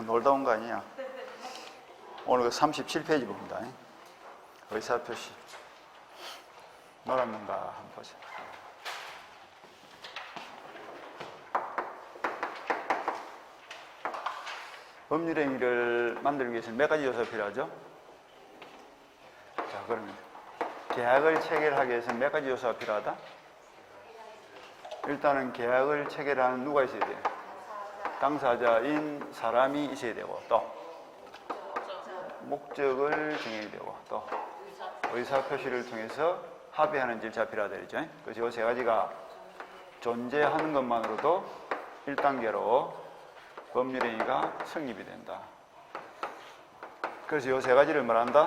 놀다 온 거 아니야? 오늘 37페이지 봅니다. 의사표시. 놀았는가 한번 보자. 법률행위를 만들기 위해서는 몇 가지 요소가 필요하죠? 자, 그러면 계약을 체결하기 위해서는 몇 가지 요소가 필요하다? 일단은 계약을 체결하는 누가 있어야 돼요? 당사자인 사람이 있어야 되고, 또 목적을 정해야 되고, 또 의사표시를 통해서 합의하는 절차가 필요하다 그랬죠? 그래서 이 세 가지가 존재하는 것만으로도 1단계로 법률행위가 성립이 된다. 그래서 이 세 가지를 말한다?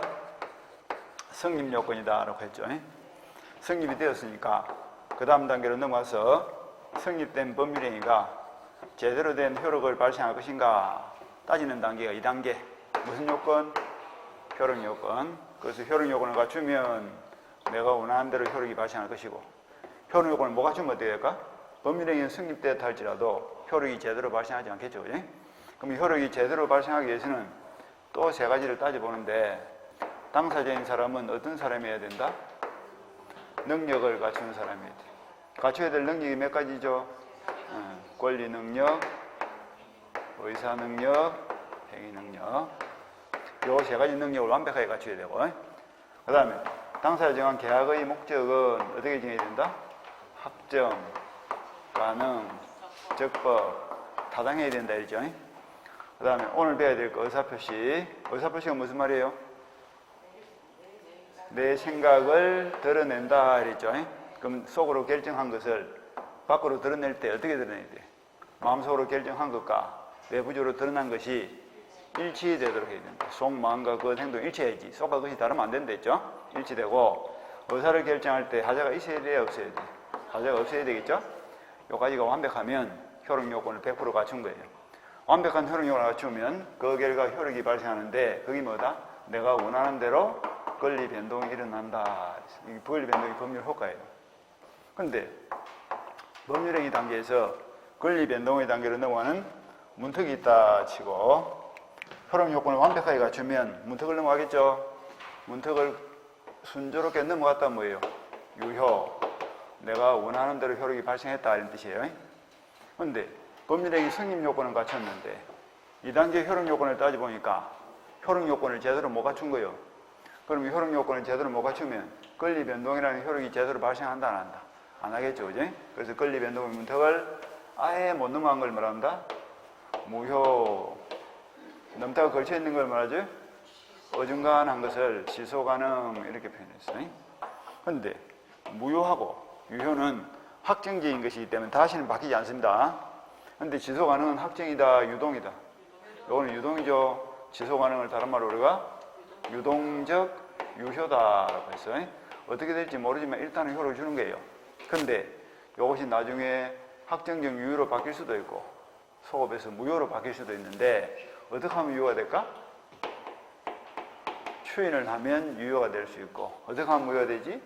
성립 요건이다 라고 했죠. 성립이 되었으니까 그 다음 단계로 넘어가서 성립된 법률행위가 제대로 된 효력을 발생할 것인가 따지는 단계가 2단계. 무슨 요건? 효력 요건. 그래서 효력 요건을 갖추면 내가 원하는 대로 효력이 발생할 것이고, 효력 요건을 못 갖추면 어떻게 될까? 법률행위는 성립되었다 할지라도 효력이 제대로 발생하지 않겠죠. 그지? 그럼 효력이 제대로 발생하기 위해서는 또 세 가지를 따져보는데, 당사자인 사람은 어떤 사람이어야 된다? 능력을 갖추는 사람이어야 돼. 갖춰야 될 능력이 몇 가지죠? 권리 능력, 의사 능력, 행위 능력. 요 세 가지 능력을 완벽하게 갖춰야 되고, 그 다음에 당사자 정한 계약의 목적은 어떻게 정해야 된다? 확정, 가능, 적법, 타당해야 된다 이죠. 그 다음에 오늘 배워야 될 거 의사표시. 의사표시가 무슨 말이에요? 내 생각을 드러낸다 이랬죠. 그럼 속으로 결정한 것을 밖으로 드러낼 때 어떻게 드러내야 돼? 마음속으로 결정한 것과 내부적으로 드러난 것이 일치되도록 해야 된다. 속, 마음과 그 행동 일치해야지. 속과 그것이 다르면 안 된다 했죠? 일치되고, 의사를 결정할 때 하자가 있어야 돼요? 없어야 돼? 하자가 없어야 되겠죠? 요 가지가 완벽하면 효력 요건을 100% 갖춘 거예요. 완벽한 효력 요건을 갖추면 그 결과 효력이 발생하는데, 그게 뭐다? 내가 원하는 대로 권리 변동이 일어난다. 이 권리 변동이 법률 효과예요. 그런데 법률행위 단계에서 권리 변동의 단계로 넘어가는 문턱이 있다 치고, 효력 요건을 완벽하게 갖추면 문턱을 넘어가겠죠? 문턱을 순조롭게 넘어갔다 뭐예요? 유효. 내가 원하는 대로 효력이 발생했다 이런 뜻이에요. 그런데 법률행위 성립 요건을 갖췄는데 2단계 효력 요건을 따져보니까 효력 요건을 제대로 못 갖춘 거예요. 그럼 효력 요건을 제대로 못 갖추면 권리 변동이라는 효력이 제대로 발생한다 안 한다? 안 하겠죠, 그지? 그래서 권리 변동의 문턱을 아예 못 넘어간 걸 말한다? 무효. 넘다가 걸쳐 있는 걸 말하죠? 어중간한 것을 취소 가능 이렇게 표현했어요. 그런데 무효하고 유효는 확정적인 것이기 때문에 다시는 바뀌지 않습니다. 그런데 취소 가능은 확정이다, 유동이다? 이거는 유동이죠. 취소 가능을 다른 말로 우리가 유동적 유효다라고 했어요. 어떻게 될지 모르지만 일단은 효력을 주는 거예요. 그런데 이것이 나중에 확정적 유효로 바뀔 수도 있고 소급에서 무효로 바뀔 수도 있는데 어떻게 하면 유효가 될까? 추인을 하면 유효가 될 수 있고, 어떻게 하면 무효가 되지?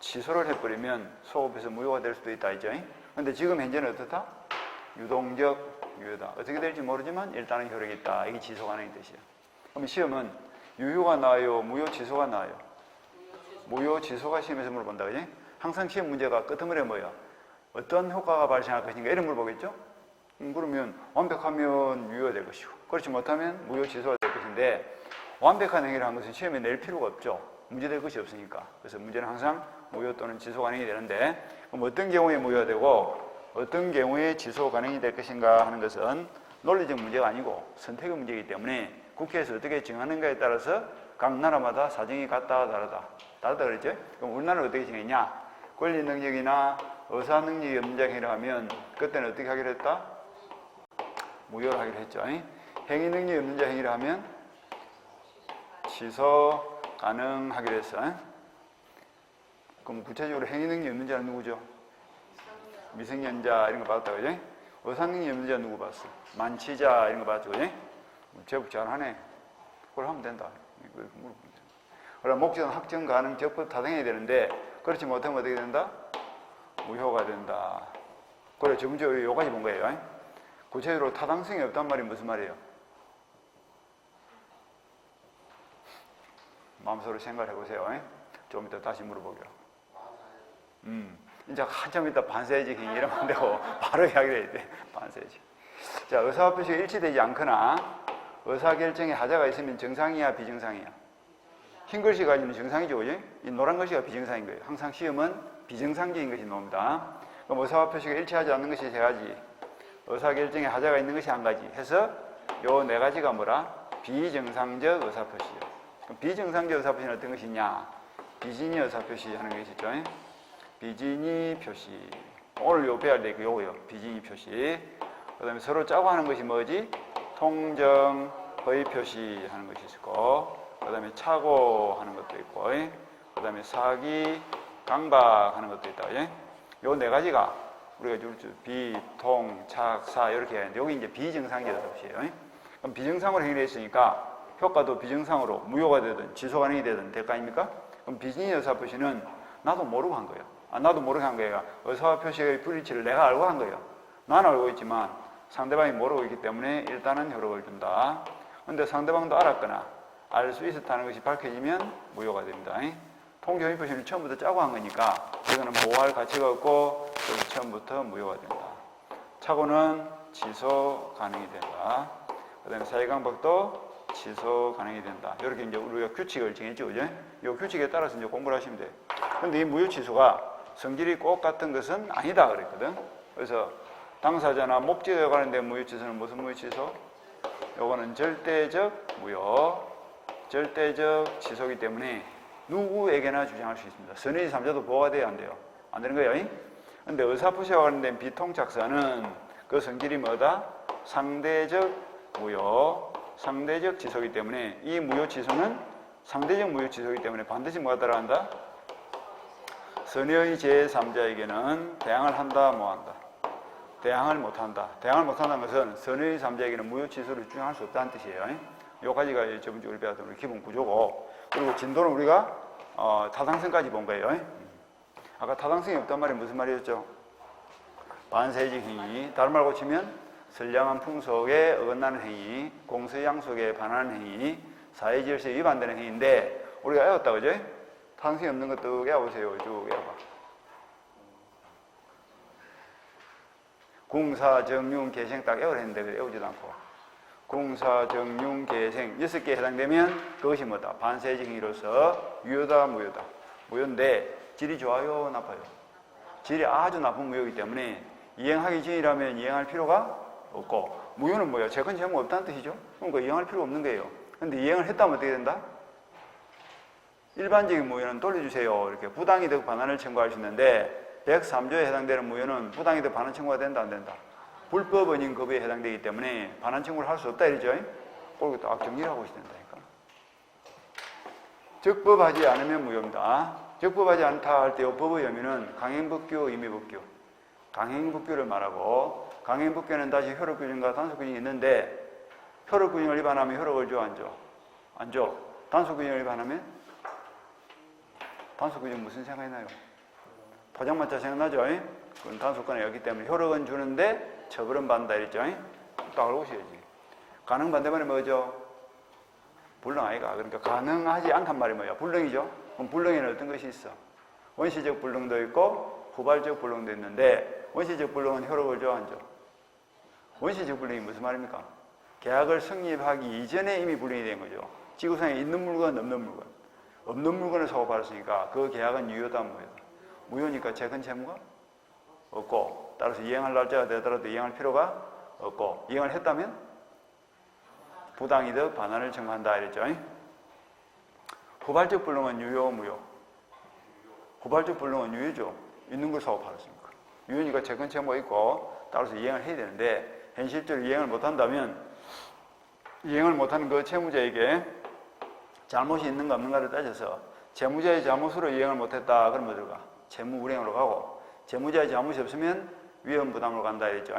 취소를 해버리면 소급에서 무효가 될 수도 있다 이죠. 그런데 지금 현재는 어떻다? 유동적 유효다. 어떻게 될지 모르지만 일단은 효력이 있다. 이게 취소 가능의 뜻이에요. 그럼 시험은 유효가 나와요? 무효 취소가 나와요? 무효 취소가 시험에서 물어본다. 그지? 항상 시험 문제가 끄트머리에 뭐야? 어떤 효과가 발생할 것인가 이런 물어보겠죠? 그러면 완벽하면 유효가 될 것이고, 그렇지 못하면 무효 취소가 될 것인데, 완벽한 행위를 한 것은 시험에 낼 필요가 없죠. 문제될 것이 없으니까. 그래서 문제는 항상 무효 또는 취소 가능이 되는데, 그럼 어떤 경우에 무효가 되고 어떤 경우에 취소 가능이 될 것인가 하는 것은 논리적 문제가 아니고 선택의 문제이기 때문에 국회에서 어떻게 정하는가에 따라서 각 나라마다 사정이 같다 다르다 그랬죠? 그럼 우리나라는 어떻게 정했냐? 권리 능력이나 의사 능력이 없는 행위를 하면 그때는 어떻게 하기로 했다? 무효로 하기로 했죠. 행위 능력이 없는 행위를 하면 취소 가능하기로 했어. 그럼 구체적으로 행위 능력이 없는 자는 누구죠? 미성년자 이런 거 봤다, 그지? 의사 능력이 없는 자 누구 봤어? 만취자 이런 거 봤죠, 그지? 제법 잘하네. 그걸 하면 된다. 그럼 목적은 확정 가능 적법 타당해야 되는데 그렇지 못하면 어떻게 된다? 무효가 된다. 그래 전문적으로 요까지 본 거예요. 구체적으로 타당성이 없단 말이 무슨 말이에요? 마음속으로 생각해 보세요. 좀 이따 다시 물어보기로. 이제 한참 이따 반사회적 행위 이러면 안 되고 바로 이야기를 해야 돼. 반사회적. 자, 의사와 표시가 일치되지 않거나 의사결정에 하자가 있으면 정상이야, 비정상이야? 흰 글씨가 있는 정상이죠, 그지? 이 노란 글씨가 비정상인 거예요. 항상 시험은 비정상적인 것이 나옵니다. 그럼 의사와 표시가 일치하지 않는 것이 세 가지, 의사결정에 하자가 있는 것이 한 가지 해서 요 네 가지가 뭐라? 비정상적 의사표시예요. 그럼 비정상적 의사표시는 어떤 것이냐? 비진이 의사표시 하는 것이죠. 비진이 표시. 오늘 요 배워야 될 거 요거요. 비진이 표시. 그 다음에 서로 짜고 하는 것이 뭐지? 통정, 허위 표시 하는 것이 있고, 그 다음에 차고 하는 것도 있고, 그 다음에 사기, 강박 하는 것도 있다. 요 네 가지가 우리가 비, 통, 착, 사 이렇게 해야 하는데, 여기 이제 비정상적 의사표시예요. 그럼 비정상으로 행위를 했으니까 효과도 비정상으로 무효가 되든 지속 가능이 되든 될 거 아닙니까? 그럼 비진이 의사표시는 나도 모르고 한 거예요. 나도 모르게 한 거예요. 의사와 표시의 불일치를 내가 알고 한 거예요. 나는 알고 있지만 상대방이 모르고 있기 때문에 일단은 효력을 준다. 근데 상대방도 알았거나 알 수 있었다는 것이 밝혀지면 무효가 됩니다. 통정의 표시는 처음부터 짜고 한 거니까 이거는 보호할 가치가 없고 처음부터 무효가 된다. 착오는 지속 가능이 된다. 그 다음에 사회강박도 지속 가능이 된다. 이렇게 이제 우리가 규칙을 정했죠, 그죠? 이 규칙에 따라서 이제 공부를 하시면 돼요. 근데 이 무효치수가 성질이 꼭 같은 것은 아니다 그랬거든. 그래서 당사자나 목적에 관련된 무효치수는 무슨 무효치수? 요거는 절대적 무효, 절대적 지속이기 때문에 누구에게나 주장할 수 있습니다. 선의 제3자도 보호가 돼야 안 돼요. 안 되는 거예요. 근데 의사표시와 관련된 비통착서는 그 성질이 뭐다? 상대적 무효, 상대적 지속이기 때문에 이 무효치수는 상대적 무효치수이기 때문에 반드시 뭐가 따라간다? 선의 제3자에게는 대항을 한다, 뭐 한다? 대항을 못한다. 대항을 못한다는 것은 선의 제3자에게는 무효치수를 주장할 수 없다는 뜻이에요. 요 가지가 저번 주에 배웠던 우리 기본 구조고, 그리고 진도는 우리가 타당성까지 본 거예요. 아까 타당성이 없단 말이 무슨 말이었죠? 반사회적 행위, 다른 말 고치면 선량한 풍속에 어긋나는 행위, 공서양속에 반하는 행위, 사회질서에 위반되는 행위인데 우리가 외웠다, 그죠? 타당성이 없는 것도 외워보세요. 쭉 외워봐. 궁사, 정융, 계생 딱 외우려 했는데 외우지도 않고, 궁사, 정융, 계생 6개에 해당되면 그것이 뭐다? 반사회적 행위로서 유효다, 무효다. 무효인데 질이 좋아요, 나빠요? 질이 아주 나쁜 무효이기 때문에 이행하기 전이라면 이행할 필요가 없고, 무효는 뭐예요? 재건 제목 없다는 뜻이죠? 그러니까 이행할 필요가 없는 거예요. 근데 이행을 했다면 어떻게 된다? 일반적인 무효는 돌려주세요. 이렇게 부당이득 반환을 청구할 수 있는데 103조에 해당되는 무효는 부당이득 반환 청구가 된다, 안 된다? 불법 원인 거부에 해당되기 때문에 반환 청구를 할 수 없다 이러죠? 그렇게 딱 정리를 하고 있어야 된다니까. 적법하지 않으면 무효입니다. 적법하지 않다 할 때 법의 의미는 강행법규, 임의법규. 강행법규를 말하고, 강행법규는 다시 효력규정과 단속규정이 있는데 효력규정을 위반하면 효력을 줘, 안 줘? 안 줘. 단속규정을 위반하면? 단속규정 무슨 생각이 나요? 포장마차 생각나죠? 그건 단속권이 없기 때문에 효력은 주는데 처벌은 받는다 이랬죠? 딱 알고 오셔야지. 가능 반대말이 뭐죠? 불능 아이가. 그러니까 가능하지 않단 말이 뭐야? 불능이죠? 그럼 불능에는 어떤 것이 있어? 원시적 불능도 있고 후발적 불능도 있는데 원시적 불능은 효력을 줘, 안 줘? 원시적 불능이 무슨 말입니까? 계약을 성립하기 이전에 이미 불능이 된 거죠. 지구상에 있는 물건, 없는 물건. 없는 물건을 사고 팔았으니까 그 계약은 유효다, 무효다? 무효니까 재건 채무가 없고, 따라서 이행할 날짜가 되더라도 이행할 필요가 없고, 이행을 했다면 부당이득 반환을 청구한다 이랬죠. 후발적 불능은 유효, 무효? 후발적 불능은 유효죠. 있는 걸 사고 팔았으니까. 유효니까 재건 채무가 있고, 따라서 이행을 해야 되는데 현실적으로 이행을 못한다면 이행을 못하는 그 채무자에게 잘못이 있는가 없는가를 따져서 채무자의 잘못으로 이행을 못했다 그러면 어디가? 채무 불이행으로 가고, 채무자의 잘못이 없으면 위험 부담으로 간다 이랬죠.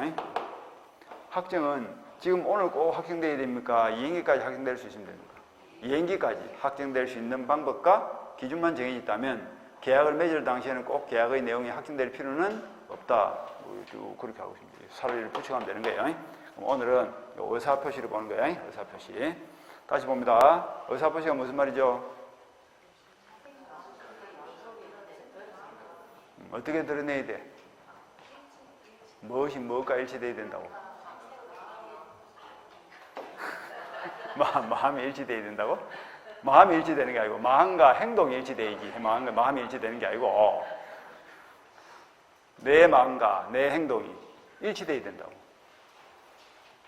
확정은 지금 오늘 꼭 확정돼야 됩니까? 이행기까지 확정될 수 있으면 됩니까? 이행기까지 확정될 수 있는 방법과 기준만 정해져 있다면 계약을 맺을 당시에는 꼭 계약의 내용이 확정될 필요는 없다. 쭉 그렇게 하고 있습니다. 사례를 붙여가면 되는 거예요. 그럼 오늘은 의사표시를 보는 거야. 의사표시. 다시 봅니다. 의사표시가 무슨 말이죠? 어떻게 드러내야 돼? 무엇이 무엇과 일치돼야 된다고? 마음이 일치돼야 된다고? 마음이 일치되는 게 아니고 마음과 행동이 일치돼야지. 마음이 일치되는 게 아니고 내 마음과 내 행동이 일치돼야 된다고.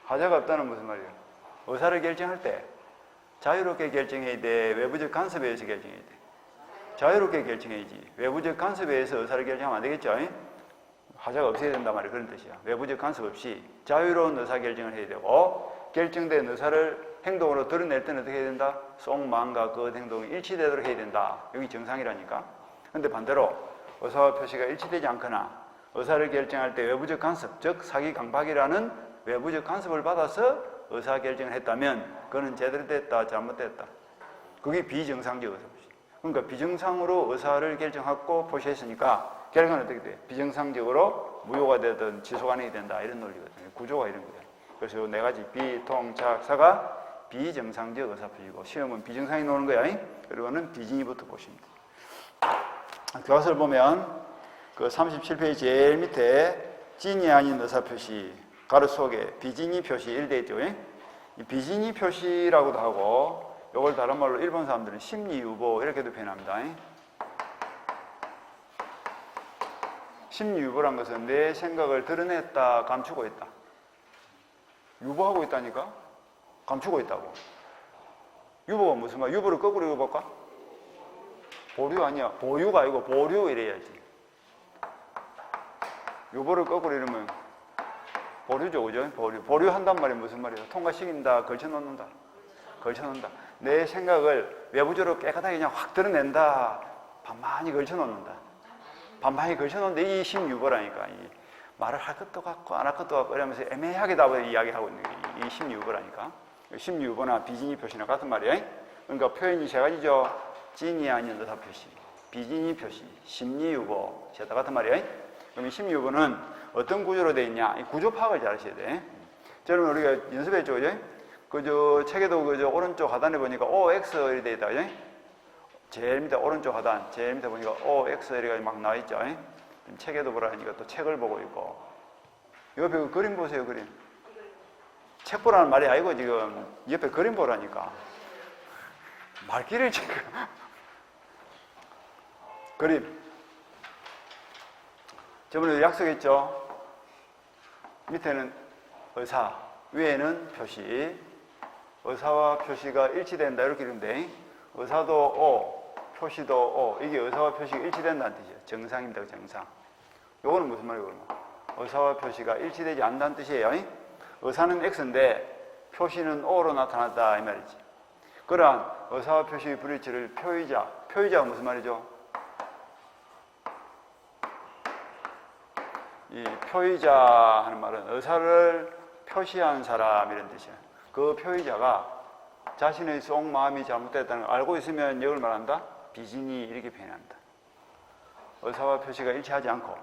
하자가 없다는 무슨 말이에요? 의사를 결정할 때 자유롭게 결정해야 돼? 외부적 간섭에 의해서 결정해야 돼? 자유롭게 결정해야지. 외부적 간섭에 의해서 의사를 결정하면 안 되겠죠? 하자가 없어야 된단 말이에요. 그런 뜻이야. 외부적 간섭 없이 자유로운 의사결정을 해야 되고 결정된 의사를 행동으로 드러낼 때는 어떻게 해야 된다? 속 마음과 그 행동이 일치되도록 해야 된다. 여기 정상이라니까. 근데 반대로 의사와 표시가 일치되지 않거나 의사를 결정할 때 외부적 간섭, 즉 사기 강박이라는 외부적 간섭을 받아서 의사결정을 했다면 그거는 제대로 됐다, 잘못됐다. 그게 비정상적 의사표시. 그러니까 비정상으로 의사를 결정하고 표시했으니까 결과는 어떻게 돼? 비정상적으로 무효가 되든 취소가 된다. 이런 논리거든요. 구조가 이런 거예요. 그래서 이 네 가지 비, 통, 착, 사가 비정상적 의사표시고 시험은 비정상이 나오는 거야. 그리고는 비진이부터 보시면 돼요. 교과서를 보면 그 37페이지 제일 밑에 진이 아닌 의사표시 가로 속에 비진이 표시 1대 있죠. 이 비진이 표시라고도 하고 이걸 다른 말로 일본 사람들은 심리유보 이렇게도 표현합니다. 심리유보란 것은 내 생각을 드러냈다, 감추고 있다. 유보하고 있다니까? 감추고 있다고. 유보가 무슨 말? 유보를 거꾸로 읽어볼까? 보류 아니야. 보유가 아니고 보류 이래야지. 유보를 거꾸로 읽으면 보류죠, 그죠? 보류. 보류한단 말이 무슨 말이에요? 통과시킨다, 걸쳐놓는다. 걸쳐놓는다. 내 생각을 외부적으로 깨끗하게 그냥 확 드러낸다. 반만히 걸쳐놓는다. 반만히 걸쳐놓는데 이 심유보라니까. 이 말을 할 것도 같고 안 할 것도 같고 이러면서 애매하게 답을 이야기하고 있는 게 이 심유보라니까. 심유보나 비진이 표시나 같은 말이에요. 그러니까 표현이 세 가지죠. 진이 아닌 의사 표시, 비진이 표시, 심리유보, 셋 다 같은 말이에요. 그럼 이 심리유보는 어떤 구조로 되어 있냐? 이 구조 파악을 잘 하셔야 돼. 저는 우리가 연습했죠, 그죠? 그저 책에도 그저 오른쪽 하단에 보니까 OX 이렇게 되어 있다, 그죠? 제일 밑에 오른쪽 하단, 제일 밑에 보니까 OX 이렇게 막 나와 있죠. 책에도 보라니까 또 책을 보고 있고. 옆에 그 그림 보세요, 그림. 책 보라는 말이 아니고 지금 옆에 그림 보라니까. 말귀를 지금. 그림. 저번에 약속했죠? 밑에는 의사, 위에는 표시. 의사와 표시가 일치된다 이렇게 이러면 돼. 의사도 O, 표시도 O. 이게 의사와 표시가 일치된다는 뜻이에요. 정상입니다. 정상. 요거는 무슨 말이에요? 의사와 표시가 일치되지 않는다는 뜻이에요. 의사는 X인데 표시는 O로 나타났다 이 말이지. 그러한 의사와 표시의 불일치를 표의자. 표의자가 무슨 말이죠? 이 표의자 하는 말은 의사를 표시한 사람 이런 뜻이에요. 그 표의자가 자신의 속 마음이 잘못됐다는 걸 알고 있으면 이걸 말한다? 비진이 이렇게 표현한다. 의사와 표시가 일치하지 않고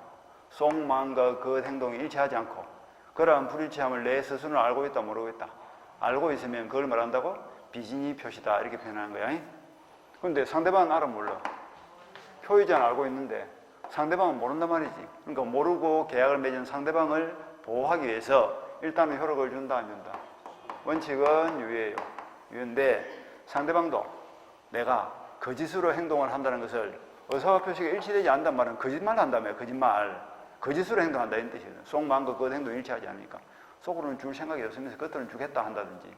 속 마음과 그 행동이 일치하지 않고 그러한 불일치함을 내 스스로는 알고 있다 모르고 있다. 알고 있으면 그걸 말한다고? 비진이 표시다 이렇게 표현하는 거야. 그런데 상대방은 알아 몰라. 표의자는 알고 있는데 상대방은 모른단 말이지. 그러니까 모르고 계약을 맺은 상대방을 보호하기 위해서 일단은 효력을 준다 안 준다. 원칙은 유예예요. 유예인데 상대방도 내가 거짓으로 행동을 한다는 것을 의사와 표시가 일치되지 않는단 말은 거짓말 한다며. 거짓말. 거짓으로 행동한다 이런 뜻이에요. 속마음과 그 행동이 일치하지 않으니까. 속으로는 줄 생각이 없으면서 겉으로는 주겠다 한다든지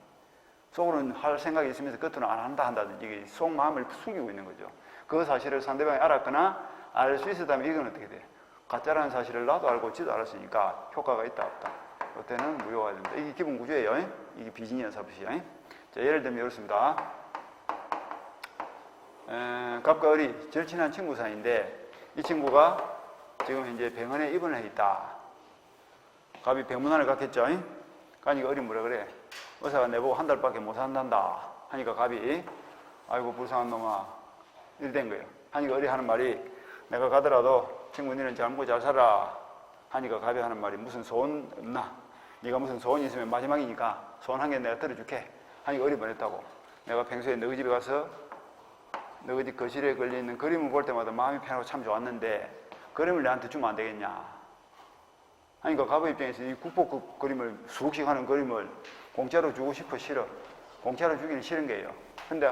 속으로는 할 생각이 있으면서 겉으로는 안 한다 한다든지 이게 속마음을 숨기고 있는 거죠. 그 사실을 상대방이 알았거나 알 수 있었다면 이건 어떻게 돼? 가짜라는 사실을 나도 알고 지도 알았으니까 효과가 있다 없다. 그때는 무효가 됩니다. 이게 기본 구조예요. 이게 비진이 의사표시야. 자, 예를 들면 이렇습니다. 갑과 을이 절친한 친구 사이인데 이 친구가 지금 현재 병원에 입원해 있다. 갑이 병문안을 갔겠죠. 그러니까 을이 뭐라 그래? 의사가 내보고 한 달밖에 못 산단다 하니까 갑이 아이고 불쌍한 놈아 이래 된 거예요. 하니까 을이 하는 말이 내가 가더라도 친구 니는 잘 먹고 잘 살아 하니까 갑이 하는 말이 무슨 소원 없나? 네가 무슨 소원이 있으면 마지막이니까 소원 한 개 내가 들어줄게 하니까 어리 보냈다고. 내가 평소에 너희 집에 가서 너희 집 거실에 걸려있는 그림을 볼 때마다 마음이 편하고 참 좋았는데 그림을 내한테 주면 안 되겠냐 하니까 가부 입장에서 이 국보급 그림을 수억씩 하는 그림을 공짜로 주고 싶어 싫어. 공짜로 주기는 싫은 거예요. 근데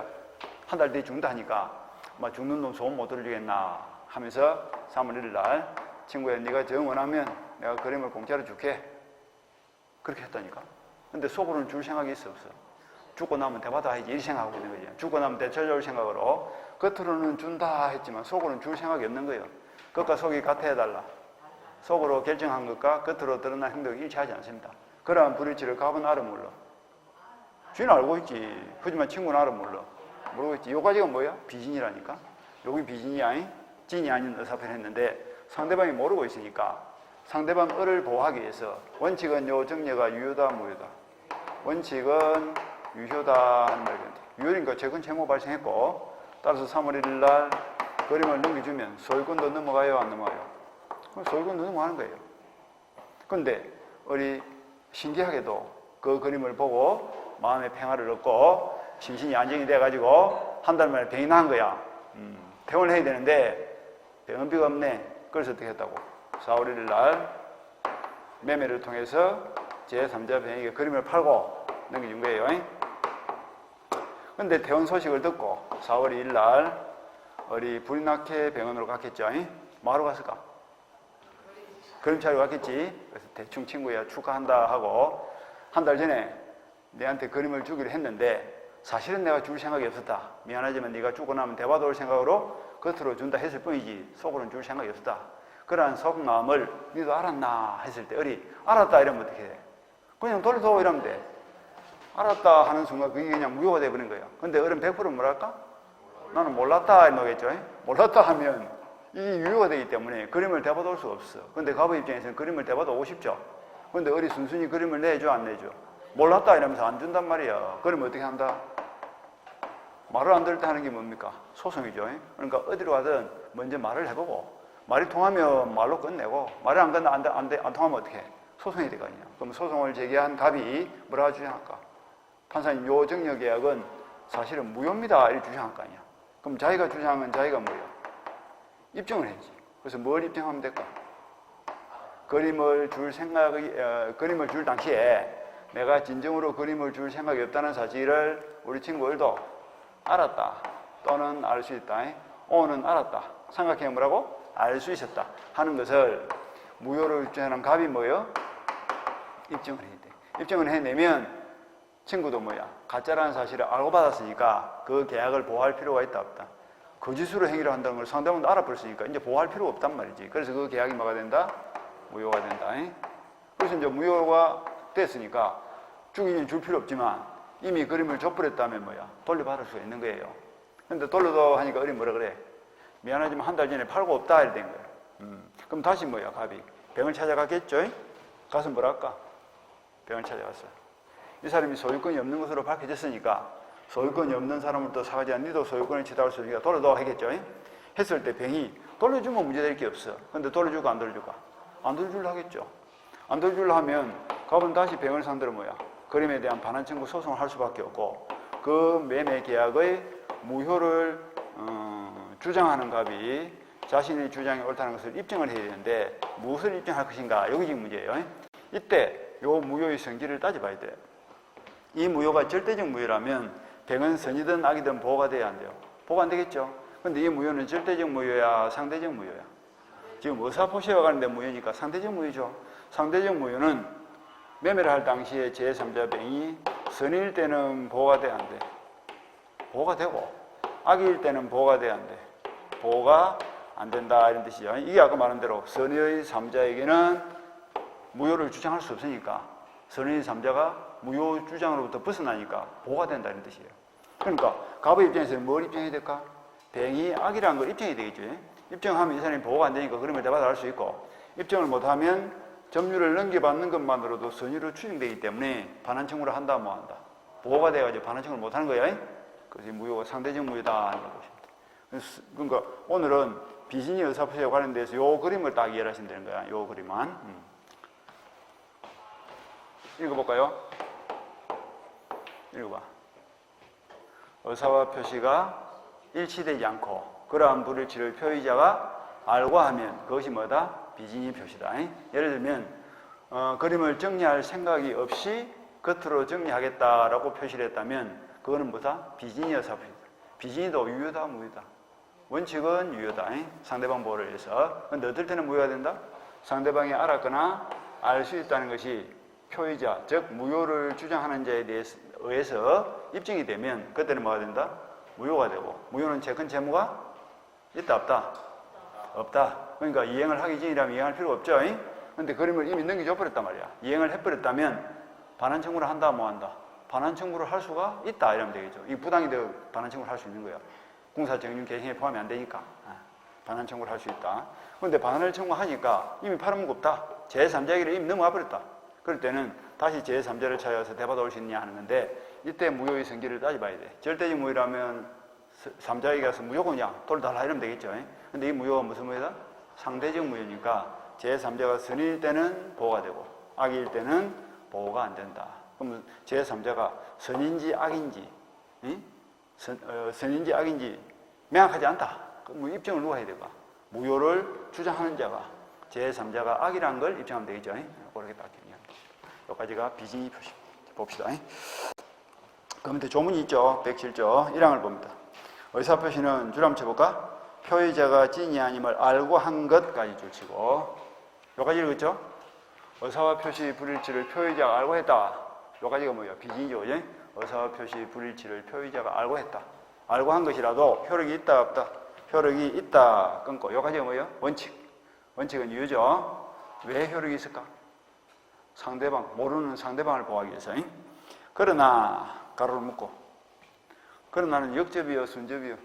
한 달 뒤에 준다 하니까 막 죽는 놈 소원 못 들어주겠나 하면서 3월 1일 날 친구야 네가 정 원하면 내가 그림을 공짜로 줄게 그렇게 했다니까. 근데 속으로는 줄 생각이 있어 없어? 죽고 나면 대받아야지 이 생각하고 있는 거지. 죽고 나면 대처줄 생각으로 겉으로는 준다 했지만 속으로는 줄 생각이 없는 거예요. 겉과 속이 같아야 속으로 결정한 것과 겉으로 드러난 행동이 일치하지 않습니다. 그러한 불일치를 갑은 알아 몰라. 주인 알고 있지. 하지만 친구는 알아 몰라. 모르고 있지. 요 가지가 뭐야? 비진이라니까. 여기 비진이 아닌 진이 아닌 의사표현 했는데 상대방이 모르고 있으니까 상대방 을을 보호하기 위해서 원칙은 요 정례가 유효다 무효다. 원칙은 유효다 하는 말이거든요. 유효니까 최근 채무 발생했고 따라서 3월 1일 날 그림을 넘겨주면 소유권도 넘어가요 안 넘어가요? 그럼 소유권도 넘어가는 거예요. 그런데 우리 신기하게도 그 그림을 보고 마음의 평화를 얻고 심신이 안정이 돼가지고 한 달 만에 병이 난 거야. 퇴원을 해야 되는데 병원비가 없네. 그래서 어떻게 했다고? 4월 1일 날 매매를 통해서 제3자 병에게 그림을 팔고 넘겨준 거예요. 근데 퇴원 소식을 듣고 4월 2일 날 우리 불낙해 병원으로 갔겠죠. 뭐하러 갔을까? 그림 차리러 갔겠지. 그래서 대충 친구야 축하한다 하고 한 달 전에 내한테 그림을 주기로 했는데 사실은 내가 줄 생각이 없었다. 미안하지만 네가 주고 나면 대받아올 생각으로 겉으로 준다 했을 뿐이지 속으로는 줄 생각이 없었다. 그러한 속마음을 너도 알았나 했을 때 어리 알았다 이러면 어떻게 돼? 그냥 돌려줘 이러면 돼. 알았다 하는 순간 그게 그냥 무효가 돼버린 거예요. 근데 어른 100% 뭐랄까? 나는 몰랐다 이러겠죠. 몰랐다 하면 이게 유효가 되기 때문에 그림을 대받아올 수가 없어. 근데 가부 입장에서는 그림을 대받아오고 싶죠. 근데 어리 순순히 그림을 내줘 안 내줘? 몰랐다 이러면서 안 준단 말이야. 그러면 어떻게 한다? 말을 안 들을 때 하는 게 뭡니까? 소송이죠. 그러니까 어디로 가든 먼저 말을 해보고 말이 통하면 말로 끝내고 말이 안 통하면 어떻게 해? 소송이 될 거 아니야. 그럼 소송을 제기한 갑이 뭐라 주장할까? 판사님 요 정려 계약은 사실은 무효입니다. 이렇게 주장할 거 아니야. 그럼 자기가 주장하면 자기가 뭐예요? 입증을 해야지. 그래서 뭘 입증하면 될까? 그림을 줄 당시에 내가 진정으로 그림을 줄 생각이 없다는 사실을 우리 친구들도 알았다 또는 알 수 있다. 오는 알았다. 삼각형이 뭐라고? 알 수 있었다 하는 것을 무효를 입증하는 갑이 뭐예요? 입증을 해야 돼. 입증을 해내면 친구도 뭐야? 가짜라는 사실을 알고 받았으니까 그 계약을 보호할 필요가 있다 없다. 거짓으로 행위를 한다는 걸 상대방도 알아버렸으니까 이제 보호할 필요가 없단 말이지. 그래서 그 계약이 뭐가 된다? 무효가 된다. 그래서 이제 무효가 됐으니까 주기는 줄 필요 없지만 이미 그림을 줘버렸다면 뭐야? 돌려받을 수가 있는 거예요. 근데 돌려도 하니까 어린 뭐라 그래? 미안하지만 한 달 전에 팔고 없다 이렇게 된 거예요. 그럼 다시 뭐야? 갑이 병을 찾아갔겠죠? 가서 뭐라 할까? 병을 찾아갔어요. 이 사람이 소유권이 없는 것으로 밝혀졌으니까 소유권이 없는 사람을 또 사가지 않니? 도 소유권을 취득할 수 있으니까 돌려도 하겠죠? 했을 때 병이 돌려주면 문제될 게 없어. 근데 돌려줄까 안 돌려줄까? 안 돌려줄라 하겠죠. 안 돌려줄라 하면 갑은 다시 병을 상대로 뭐야? 그림에 대한 반환 청구 소송을 할 수밖에 없고 그 매매 계약의 무효를 주장하는 갑이 자신의 주장이 옳다는 것을 입증을 해야 되는데 무엇을 입증할 것인가? 여기 지금 문제예요. 이때 요 무효의 성질을 따져봐야 돼요. 이 무효가 절대적 무효라면 병은 선이든 악이든 보호가 돼야 안 돼요. 보호가 안 되겠죠. 근데 이 무효는 절대적 무효야, 상대적 무효야. 지금 의사포시와 관련된 무효니까 상대적 무효죠. 상대적 무효는 매매를 할 당시에 제3자 병이 선일 때는 보호가 돼야 안 돼. 보호가 되고 악일 때는 보호가 돼야 안 돼. 보호가 안 된다 이런 뜻이죠. 이게 아까 말한 대로 선의 3자에게는 무효를 주장할 수 없으니까 선의 3자가 무효 주장으로부터 벗어나니까 보호가 된다 이런 뜻이에요. 그러니까 갑의 입장에서는 뭘 입증해야 될까? 병이 악이라는 걸 입증해야 되겠죠. 입증하면 이 사람이 보호가 안 되니까 그러면 대받아 할 수 있고 입증을 못하면 점유를 넘겨받는 것만으로도 선유로 추정되기 때문에 반환 청구를 한다 뭐 한다. 보호가 돼가지고 반환 청구를 못하는 거야. 그래서 무효가 상대적 무효다 하는 것입니다. 그러니까 오늘은 비진이 의사표시와 관련돼서 요 그림을 딱 이해하시면 되는 거야. 요 그림만. 읽어볼까요? 읽어봐. 의사와 표시가 일치되지 않고 그러한 불일치를 표의자가 알고 하면 그것이 뭐다? 비진이 표시다. 예를 들면 그림을 정리할 생각이 없이 겉으로 정리하겠다라고 표시를 했다면 그거는 뭐다? 비진이 의사 표시다. 비진이도 유효다, 무효다? 원칙은 유효다. 상대방 보호를 위해서. 근데 어떨 때는 무효가 된다? 상대방이 알았거나 알 수 있다는 것이 표의자, 즉 무효를 주장하는 자에 의해서 입증이 되면 그때는 뭐가 된다? 무효가 되고, 무효는 채권 채무가 있다, 없다? 없다. 그러니까 이행을 하기 전이라면 이행할 필요가 없죠. 근데 그림을 이미 넘겨줘 버렸단 말이야. 이행을 해버렸다면 반환 청구를 한다, 뭐 한다? 반환 청구를 할 수가 있다 이러면 되겠죠. 이 부당이 되어 반환 청구를 할 수 있는 거야. 공사정윤 개시에 포함이 안 되니까 반환 청구를 할 수 있다. 그런데 반환을 청구하니까 이미 팔아먹고 없다. 제3자에게 이미 넘어가 버렸다. 그럴 때는 다시 제3자를 찾아서 대받아올 수 있느냐 하는 건데 이때 무효의 성질을 따져봐야 돼. 절대적 무효라면 3자에게 가서 무효냐 돌 달라 이러면 되겠죠. 근데 이 무효가 무슨 무효다? 상대적 무효니까 제3자가 선일 때는 보호가 되고 악일 때는 보호가 안 된다. 그러면 제3자가 선인지 악인지 선인지 악인지 명확하지 않다. 그럼 입증을 누가 해야 될까? 무효를 주장하는 자가 제3자가 악이라는 걸 입증하면 되겠죠. 그렇게 바뀌면 여기까지가 비진이 표시. 봅시다. 그 밑에 조문이 있죠. 107조 1항을 봅니다. 의사표시는 줄 한번 쳐볼까? 표의자가 진이 아님을 알고 한 것까지 줄치고 여기까지 읽었죠? 의사와 표시 불일치를 표의자가 알고 했다. 여기까지가 뭐야? 비진이죠. 그지? 의사와 표시 불일치를 표의자가 알고 했다. 알고 한 것이라도 효력이 있다 없다? 효력이 있다 끊고 여기까지가 뭐예요? 원칙. 원칙은 유효죠. 왜 효력이 있을까? 상대방, 모르는 상대방을 보호하기 위해서. 그러나 가로를 묶고 그러나는 역접이요 순접이요?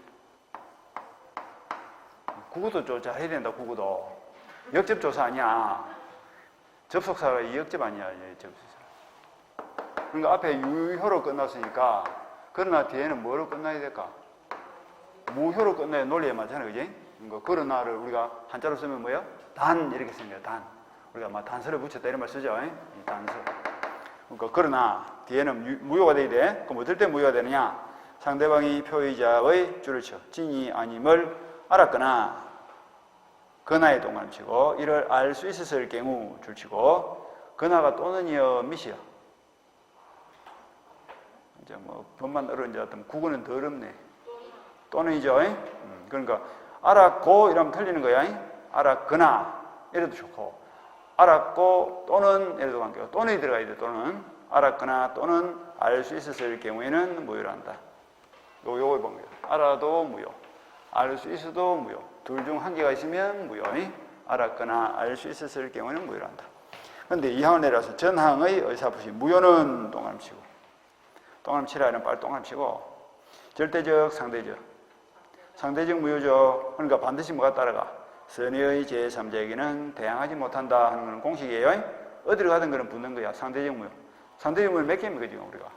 국어도 조사해야 된다. 국어도 역접조사 아니야. 접속사가 이 역접 아니야. 접속사. 그러니까 앞에 유효로 끝났으니까 그러나 뒤에는 뭐로 끝나야 될까? 무효로 끝나야 논리에 맞잖아. 그지? 그러니까 그러나를 우리가 한자로 쓰면 뭐야? 단 이렇게 쓰는 거야. 단. 우리가 막 단서를 붙였다 이런 말 쓰죠. 이 단서. 그러니까 그러나 뒤에는 무효가 돼야 돼. 그럼 어떨 때 무효가 되느냐? 상대방이 표의자의 줄을 쳐 진이 아님을 알았거나 그나의 동을 치고 이를 알 수 있었을 경우 줄치고 그나가 또는이여 밑이여. 이제 뭐 법만 어려운지 같으면 국어는 더 어렵네. 또는이죠. 그러니까 알았고 이러면 틀리는 거야. 알았거나 이래도 좋고 알았고 또는 이래도 관계가 또는 들어가야 돼. 또는 알았거나 또는 알 수 있었을 경우에는 무효를 한다. 요걸 본 거예요. 알아도 무효, 알 수 있어도 무효. 둘 중 한 개가 있으면 무효. 알았거나 알 수 있었을 경우에는 무효를 한다. 그런데 이 항을 내려서 전항의 의사표시 무효는 동그라미 치고 동그라미 치라 이러면 빨리 동그라미 치고 절대적, 상대적. 상대적 무효죠. 그러니까 반드시 뭐가 따라가? 선의의 제3자에게는 대항하지 못한다 하는 건 공식이에요. 어디로 가든 그는 붙는 거야. 상대적 무효. 상대적 무효 몇 개입니까 지금 우리가?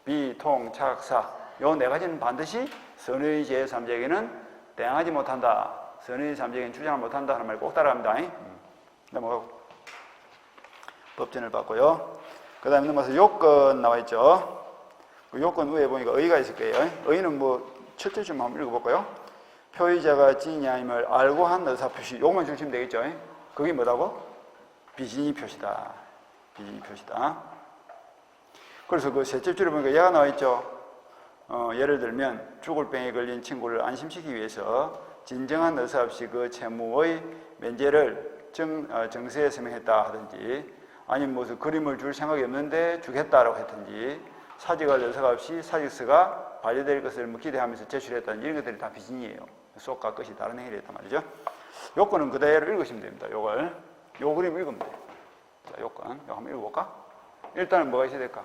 비, 통, 착, 사. 요 네 가지는 반드시 선의 제3자에게는 대항하지 못한다. 선의 제3자에게는 주장을 못한다 하는 말 꼭 따라갑니다. 넘어가고 법전을 봤고요. 그 다음에 넘어가서 요건 나와 있죠. 그 요건 위에 보니까 의의가 있을 거예요. 의의는 뭐 첫째 좀 한번 읽어볼까요? 표의자가 진이 아님을 알고 한 의사표시 요것만 주시면 되겠죠. 그게 뭐라고? 비진이 표시다. 비진이 표시다. 그래서 그 셋째 줄에 보니까 얘가 나와 있죠. 예를 들면 죽을 병에 걸린 친구를 안심시키기 위해서 진정한 의사 없이 그 채무의 면제를 정세에 서명했다 하든지 아니면 무슨 그림을 줄 생각이 없는데 주겠다라고 했든지 사직할 의사가 없이 사직서가 반려될 것을 기대하면서 제출했다든지 이런 것들이 다 비진이에요. 속과 끝이 다른 행위를 했단 말이죠. 요건은 그대로 읽으시면 됩니다. 요걸 요 그림 읽으면 돼. 자, 요건 요거 한번 읽어볼까? 일단은 뭐가 있어야 될까?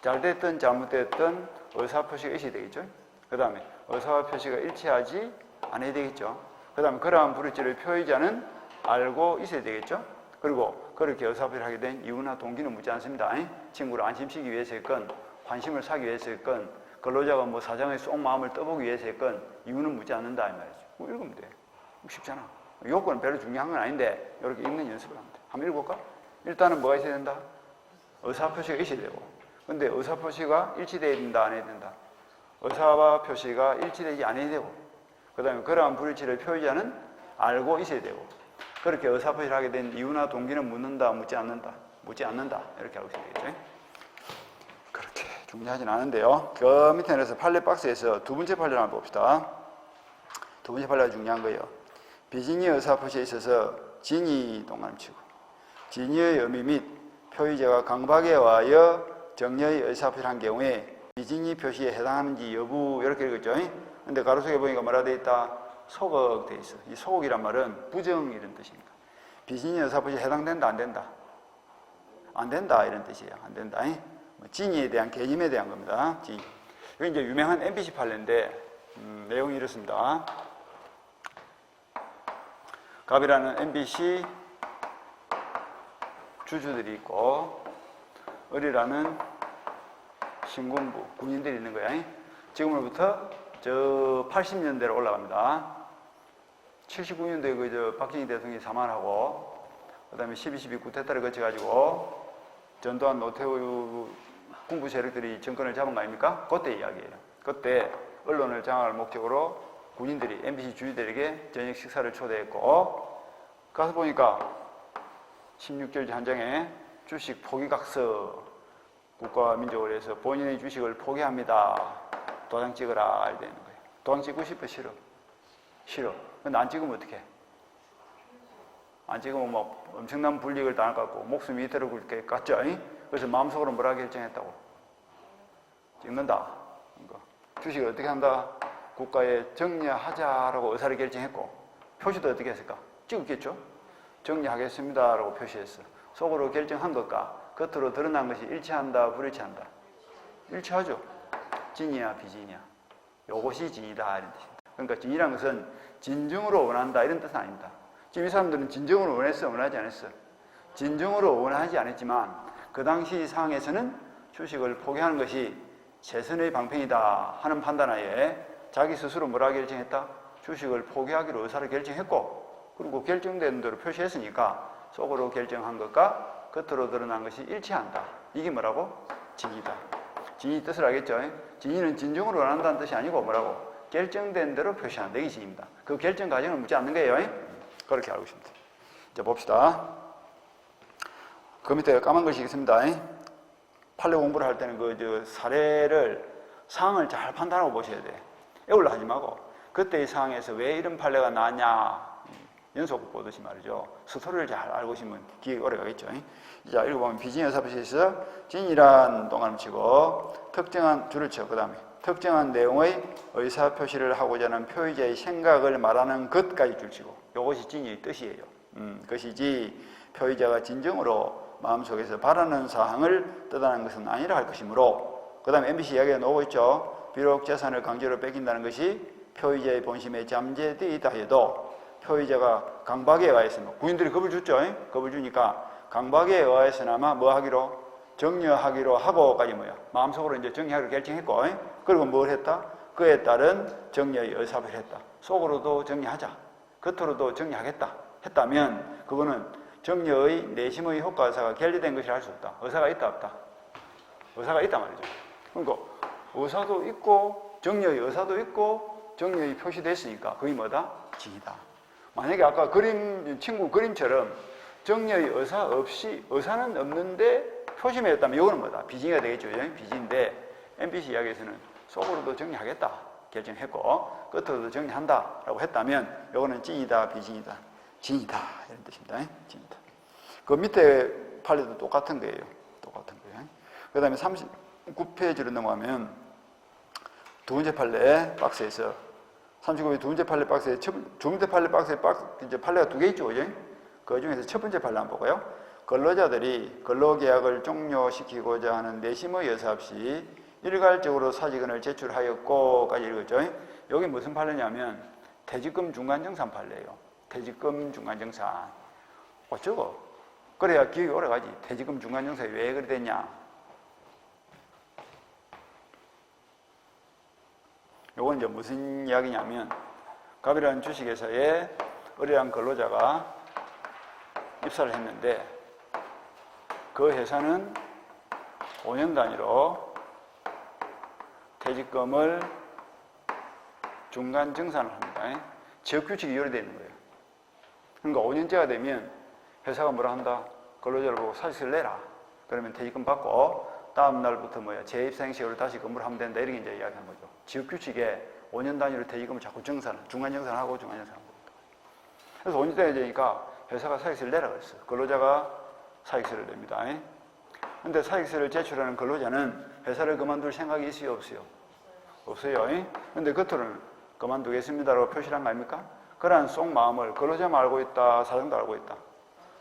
잘 됐든 잘못됐든 의사 표시가 있어야 되겠죠. 그 다음에 의사와 표시가 일치하지 않아야 되겠죠. 그 다음에 그러한 불일치를 표의자는 알고 있어야 되겠죠. 그리고 그렇게 의사 표시를 하게 된 이유나 동기는 묻지 않습니다. 친구를 안심시키기 위해서였건 관심을 사기 위해서였건 근로자가 뭐 사장의 속 마음을 떠보기 위해서였건 이유는 묻지 않는다 이 말이죠. 뭐 읽으면 돼. 쉽잖아. 요건은 별로 중요한 건 아닌데 이렇게 읽는 연습을 하면 돼. 한번 읽어볼까? 일단은 뭐가 있어야 된다? 의사표시가 있어야 되고. 근데 의사표시가 일치되어야 된다, 안 해야 된다? 의사와 표시가 일치되지 않아야 되고, 그 다음에 그러한 불일치를 표의자는 알고 있어야 되고, 그렇게 의사표시를 하게 된 이유나 동기는 묻는다, 묻지 않는다? 묻지 않는다. 이렇게 알고 있어야 되겠죠. 그렇게 중요하진 않은데요. 그 밑에 내려서 판례 박스에서 두 번째 판례를 한번 봅시다. 두 번째 판례가 중요한 거예요. 비진의 의사표시에 있어서 진의 동감치고, 진의의 의미 및 표의자가 강박에 의하여 정려의 의사표시를 한 경우에 비진의 표시에 해당하는지 여부, 이렇게 읽었죠. 근데 가로속에 보니까 뭐라 되어 있다? 소극 되어 있어. 이 소극이란 말은 부정 이런 뜻입니다. 비진의 의사표시에 해당된다, 안 된다? 안 된다, 이런 뜻이에요. 안 된다. 진의에 대한 개념에 대한 겁니다. 진의. 이게 이제 유명한 MBC 판례인데, 내용이 이렇습니다. 갑이라는 MBC 주주들이 있고, 을이라는 신군부, 군인들이 있는 거야. 지금으로부터 저 80년대로 올라갑니다. 79년도에 그 박정희 대통령이 사망하고, 그 다음에 12.12 쿠데타를 거쳐가지고, 전두환 노태우 군부 세력들이 정권을 잡은 거 아닙니까? 그때 이야기예요. 그때 언론을 장악할 목적으로 군인들이 MBC 주주들에게 저녁 식사를 초대했고, 가서 보니까 16절지 한 장에 주식 포기각서, 국가와 민족을 위해서 본인의 주식을 포기합니다. 도장 찍으라 이렇게 되는 거예요. 도장 찍고 싶어? 싫어? 싫어. 근데 안 찍으면 어떡해? 안 찍으면 뭐 엄청난 불이익을 당할 것 같고 목숨이 이대로 굴게 같죠? 그래서 마음속으로 뭐라 결정했다고? 찍는다. 주식을 어떻게 한다? 국가에 정리하자라고 의사를 결정했고, 표시도 어떻게 했을까? 찍었겠죠? 정리하겠습니다라고 표시했어. 속으로 결정한 것과 겉으로 드러난 것이 일치한다, 불일치한다? 일치하죠. 진이야, 비진이야. 요것이 진이다, 이런 뜻입니다. 그러니까 진이라는 것은 진정으로 원한다, 이런 뜻은 아닙니다. 지금 이 사람들은 진정으로 원했어, 원하지 않았어? 진정으로 원하지 않았지만 그 당시 상황에서는 주식을 포기하는 것이 최선의 방편이다 하는 판단하에 자기 스스로 뭐라 결정했다? 주식을 포기하기로 의사를 결정했고, 그리고 결정된 대로 표시했으니까 속으로 결정한 것과 겉으로 드러난 것이 일치한다. 이게 뭐라고? 진이다. 진이 뜻을 알겠죠? 진이는 진정으로 원한다는 뜻이 아니고 뭐라고? 결정된 대로 표시한다. 이게 진입니다. 그 결정 과정을 묻지 않는 거예요. 그렇게 알고 있습니다. 이제 봅시다. 그 밑에 까만 글씨 있습니다. 판례 공부를 할 때는 그 사례를, 상황을 잘 판단하고 보셔야 돼. 애올라 하지 말고, 그때의 상황에서 왜 이런 판례가 나왔냐, 연속 보듯이 말이죠. 스토리를 잘 알고 있으면 기억이 오래 가겠죠. 자, 읽어보면 비진의 의사표시에서 진이란 동안을 치고 특정한 줄을 쳐. 그 다음에 특정한 내용의 의사표시를 하고자 하는 표의자의 생각을 말하는 것까지 줄 치고, 이것이 진의 뜻이에요. 그것이지 표의자가 진정으로 마음속에서 바라는 사항을 뜻하는 것은 아니라 할 것이므로, 그 다음에 MBC 이야기가 나오고 있죠. 비록 재산을 강제로 뺏긴다는 것이 표의자의 본심에 잠재되어 있다 해도 표의자가 강박에 의해서, 군인들이 겁을 줬죠. 겁을 주니까 강박에 의해서나마 뭐 하기로? 정려하기로 하고까지 뭐야? 마음속으로 이제 정리하기로 결정했고, 그리고 뭘 했다? 그에 따른 정려의 의사표시를 했다. 속으로도 정리하자, 겉으로도 정리하겠다 했다면 그거는 정려의 내심의 효과 의사가 결리된 것이라 할 수 없다. 의사가 있다, 없다? 의사가 있단 말이죠. 그러니까 의사도 있고 정려의 의사도 있고 정려의 표시됐으니까 그게 뭐다? 진이다. 만약에 아까 친구 그림처럼 정려의 의사 없이, 의사는 없는데 표시했다면 이거는 뭐다? 비진이가 되겠죠. 비진인데 MBC 이야기에서는 속으로도 정리하겠다 결정했고 겉으로도 정리한다 라고 했다면 이거는 진이다, 비진이다? 진이다, 이런 뜻입니다. 진이다. 그 밑에 판례도 똑같은 거예요. 똑같은 거예요. 그 다음에 39페이지로 넘어가면 두 번째 판례 박스에서 39페이지 두 번째 판례 박스에 두 번째 판례 박스에 이제 판례가 두 개 있죠. 그 중에서 첫 번째 판례 한번 보고요. 근로자들이 근로계약을 종료시키고자 하는 내심의 여사 없이 일괄적으로 사직원을 제출하였고까지 읽었죠. 여기 무슨 판례냐면 퇴직금 중간정산 판례예요. 퇴직금 중간정산. 어쩌고? 그래야 기억이 오래가지. 퇴직금 중간정산이 왜 그래 됐냐? 요건 이제 무슨 이야기냐면 갑이라는 주식회사에 을이라는 근로자가 입사를 했는데 그 회사는 5년 단위로 퇴직금을 중간 정산을 합니다. 지역규칙이 이율되어 있는 거예요. 그러니까 5년째가 되면 회사가 뭐라 한다? 근로자를 보고 사직서를 내라. 그러면 퇴직금 받고 다음 날부터 재입사행식으로 다시 근무를 하면 된다. 이렇게 이제 이야기하는 거죠. 지역규칙에 5년 단위로 퇴직금을 자꾸 중간 정산하고 중간 정산하고. 그래서 5년째가 되니까 회사가 사직서를 내라 그랬어. 근로자가 사직서를 냅니다. 근데 사직서를 제출하는 근로자는 회사를 그만둘 생각이 있어요, 없어요? 없어요. 근데 겉으로는 그만두겠습니다라고 표시를 한 거 아닙니까? 그러한 속마음을 근로자만 알고 있다, 사장도 알고 있다.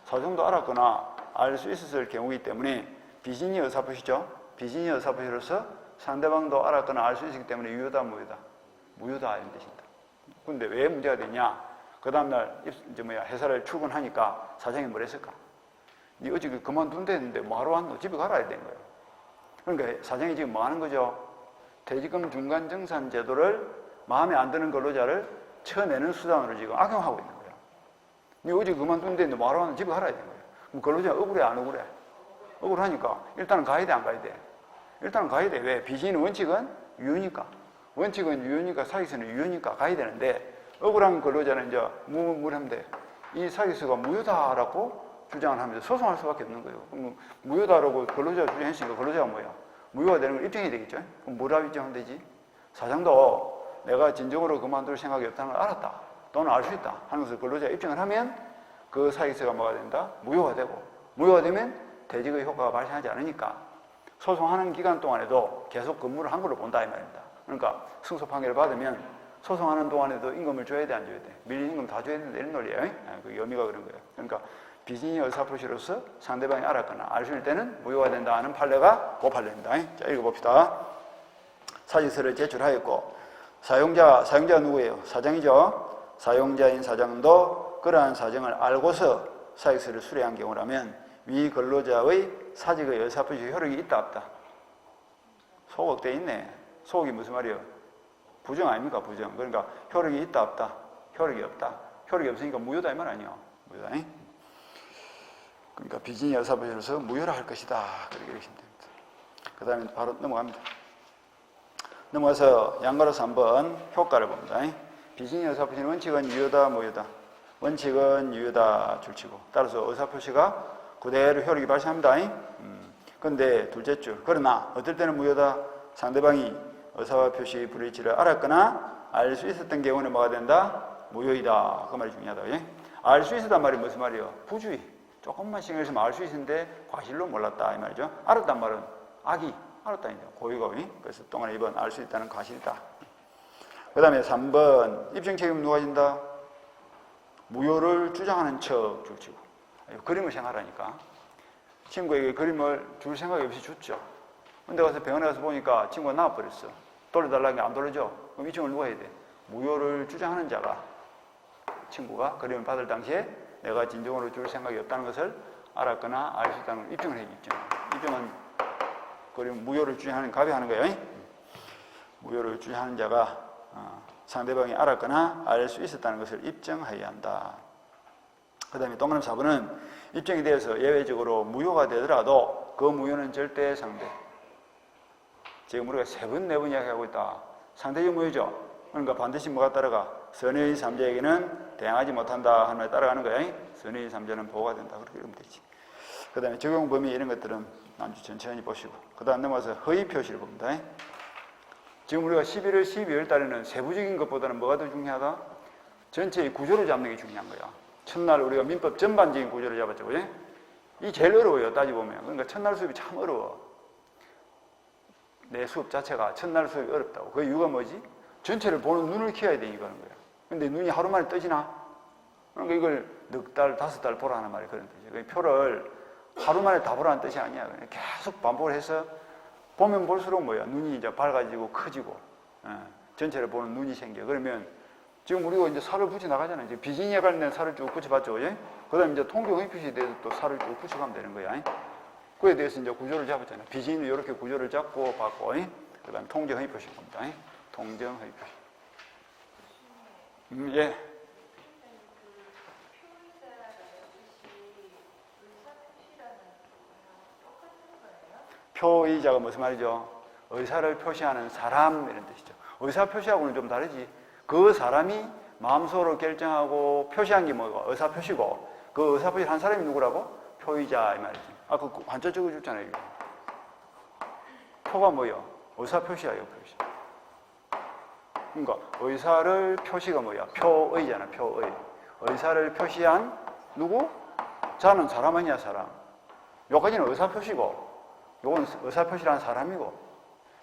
사장도 알았거나 알 수 있었을 경우이기 때문에 비진이 의사표시죠. 비진이 의사표시로서 상대방도 알았거나 알 수 있었기 때문에 유효다, 무효다? 무효다 이런 뜻입니다. 근데 왜 문제가 되냐? 그 다음날 회사를 출근하니까 사장이 뭘 했을까? 니 어제 그만둔다 했는데 뭐하러 왔노? 집에 가라 해야 된 거예요. 그러니까 사장이 지금 뭐 하는 거죠? 퇴직금 중간정산 제도를 마음에 안 드는 근로자를 쳐내는 수단으로 지금 악용하고 있는 거예요. 니 어제 그만둔다 했는데 뭐하러 왔노? 집에 가라 해야 된 거예요. 그럼 근로자 억울해, 안 억울해? 억울하니까 일단은 가야 돼, 안 가야 돼? 일단은 가야 돼. 왜? 비진의 원칙은 유효니까. 원칙은 유효니까, 사직서는 유효니까 가야 되는데 억울한 근로자는 이제 무하면 돼. 이 사직서가 무효다라고 주장을 하면서 소송할 수밖에 없는 거예요. 그럼 무효다라고 근로자가 주장했으니까 근로자가 뭐야? 무효가 되는 걸 입증해야 되겠죠? 그럼 뭐라고 입증하면 되지? 사장도 내가 진정으로 그만둘 생각이 없다는 걸 알았다. 또는 알 수 있다 하는 것을 근로자가 입증을 하면 그 사직서가 뭐가 된다? 무효가 되고 무효가 되면 퇴직의 효과가 발생하지 않으니까 소송하는 기간 동안에도 계속 근무를 한 걸로 본다 이 말입니다. 그러니까 승소 판결을 받으면 소송하는 동안에도 임금을 줘야 돼, 안 줘야 돼? 밀린 임금 다 줘야 된다 이런 논리예요. 그 의미가 그런 거예요. 그러니까 비진이 의사표시로서 상대방이 알았거나 알 수 있을 때는 무효가 된다 하는 판례가 그 판례입니다. 자, 읽어봅시다. 사직서를 제출하였고 사용자가 누구예요? 사장이죠. 사용자인 사장도 그러한 사정을 알고서 사직서를 수리한 경우라면 위 근로자의 사직의 의사표시 효력이 있다 없다? 소극돼 있네. 소극이 무슨 말이에요? 부정 아닙니까? 부정. 그러니까 효력이 있다 없다? 효력이 없다. 효력이 없으니까 무효다 이 말 아니에요. 무효다. 그러니까 비진이 의사표시로서 무효라 할 것이다. 그렇게 읽으시면 됩니다. 그 다음에 바로 넘어갑니다. 넘어가서 양가로서 한번 효과를 봅니다. 비진이 의사표시는 원칙은 유효다, 무효다? 원칙은 유효다 줄치고 따라서 의사표시가 그대로 효력이 발생합니다. 그런데 둘째 줄 그러나 어떨 때는 무효다? 상대방이 의사표시 불일치를 알았거나 알 수 있었던 경우는 뭐가 된다? 무효이다. 그 말이 중요하다. 알 수 있었단 말이 무슨 말이에요? 부주의. 조금만 신경 쓰면 알 수 있었는데 과실로 몰랐다 이 말이죠. 알았단 말은 악이 알았다니까 고의가. 그래서 동안에 2번 알 수 있다는 과실이다. 그 다음에 3번 입증 책임 누가 진다? 무효를 주장하는 척 줄치고 그림을 생각하라니까. 친구에게 그림을 줄 생각이 없이 줬죠. 근데 가서 병원에 가서 보니까 친구가 나와버렸어. 돌려달라는 게 안 돌려줘. 그럼 입증을 누가 해야 돼? 무효를 주장하는 자가 친구가 그림을 받을 당시에 내가 진정으로 줄 생각이 없다는 것을 알았거나 알 수 있다는 걸 입증을 해. 입증은 그림 무효를 주장하는 갑이 하는 거예요. 무효를 주장하는 자가 상대방이 알았거나 알 수 있었다는 것을 입증해야 한다. 그 다음에 동그라미 4번은 입증이 되어서 예외적으로 무효가 되더라도 그 무효는 절대 상대. 지금 우리가 3번, 4번 이야기하고 있다. 상대적 무효죠. 그러니까 반드시 뭐가 따라가? 선의 3자에게는 대항하지 못한다 하는 말에 따라가는 거야. 선의 3자는 보호가 된다. 그렇게 읽으면 되지. 그 다음에 적용 범위 이런 것들은 남주 천천히 보시고 그 다음 넘어가서 허위 표시를 봅니다. 지금 우리가 11월, 12월 달에는 세부적인 것보다는 뭐가 더 중요하다? 전체의 구조를 잡는 게 중요한 거야. 첫날 우리가 민법 전반적인 구조를 잡았죠. 그지? 이 제일 어려워요. 따지보면. 그러니까 첫날 수업이 참 어려워. 내 수업 자체가 첫날 수업이 어렵다고. 그 이유가 뭐지? 전체를 보는 눈을 키워야 되니까 그런 거야. 근데 눈이 하루 만에 떠지나? 그러니까 이걸 넉 달, 5달 보라는 말이 그런 뜻이에요. 표를 하루 만에 다 보라는 뜻이 아니야. 그냥 계속 반복을 해서 보면 볼수록 뭐야? 눈이 이제 밝아지고 커지고, 전체를 보는 눈이 생겨. 그러면 지금 우리가 이제 살을 붙여 나가잖아요. 이제 비진이에 관련된 살을 쭉 붙여봤죠. 그지? 그 다음에 이제 통계 허위 표시에 대해서 또 살을 쭉 붙여가면 되는 거야. 그에 대해서 이제 구조를 잡았잖아요. 비진이 이렇게 구조를 잡고 봤고, 그 다음에 통계 허위 표시 봅니다. 통정 허위 표시. 예. 표의자가 무슨 말이죠? 의사를 표시하는 사람 이런 뜻이죠. 의사 표시하고는 좀 다르지. 그 사람이 마음속으로 결정하고 표시한 게 뭐고 의사 표시고 그 의사 표시를 한 사람이 누구라고? 표의자 이 말이지. 그 한자 적어줬잖아요. 이거. 표가 뭐예요? 의사 표시야, 이거 표시. 그러니까 의사를 표시가 뭐야? 표의잖아, 표의. 의사를 표시한 누구? 자는 사람 아니야, 사람. 요까지는 의사 표시고, 요건 의사 표시라는 사람이고,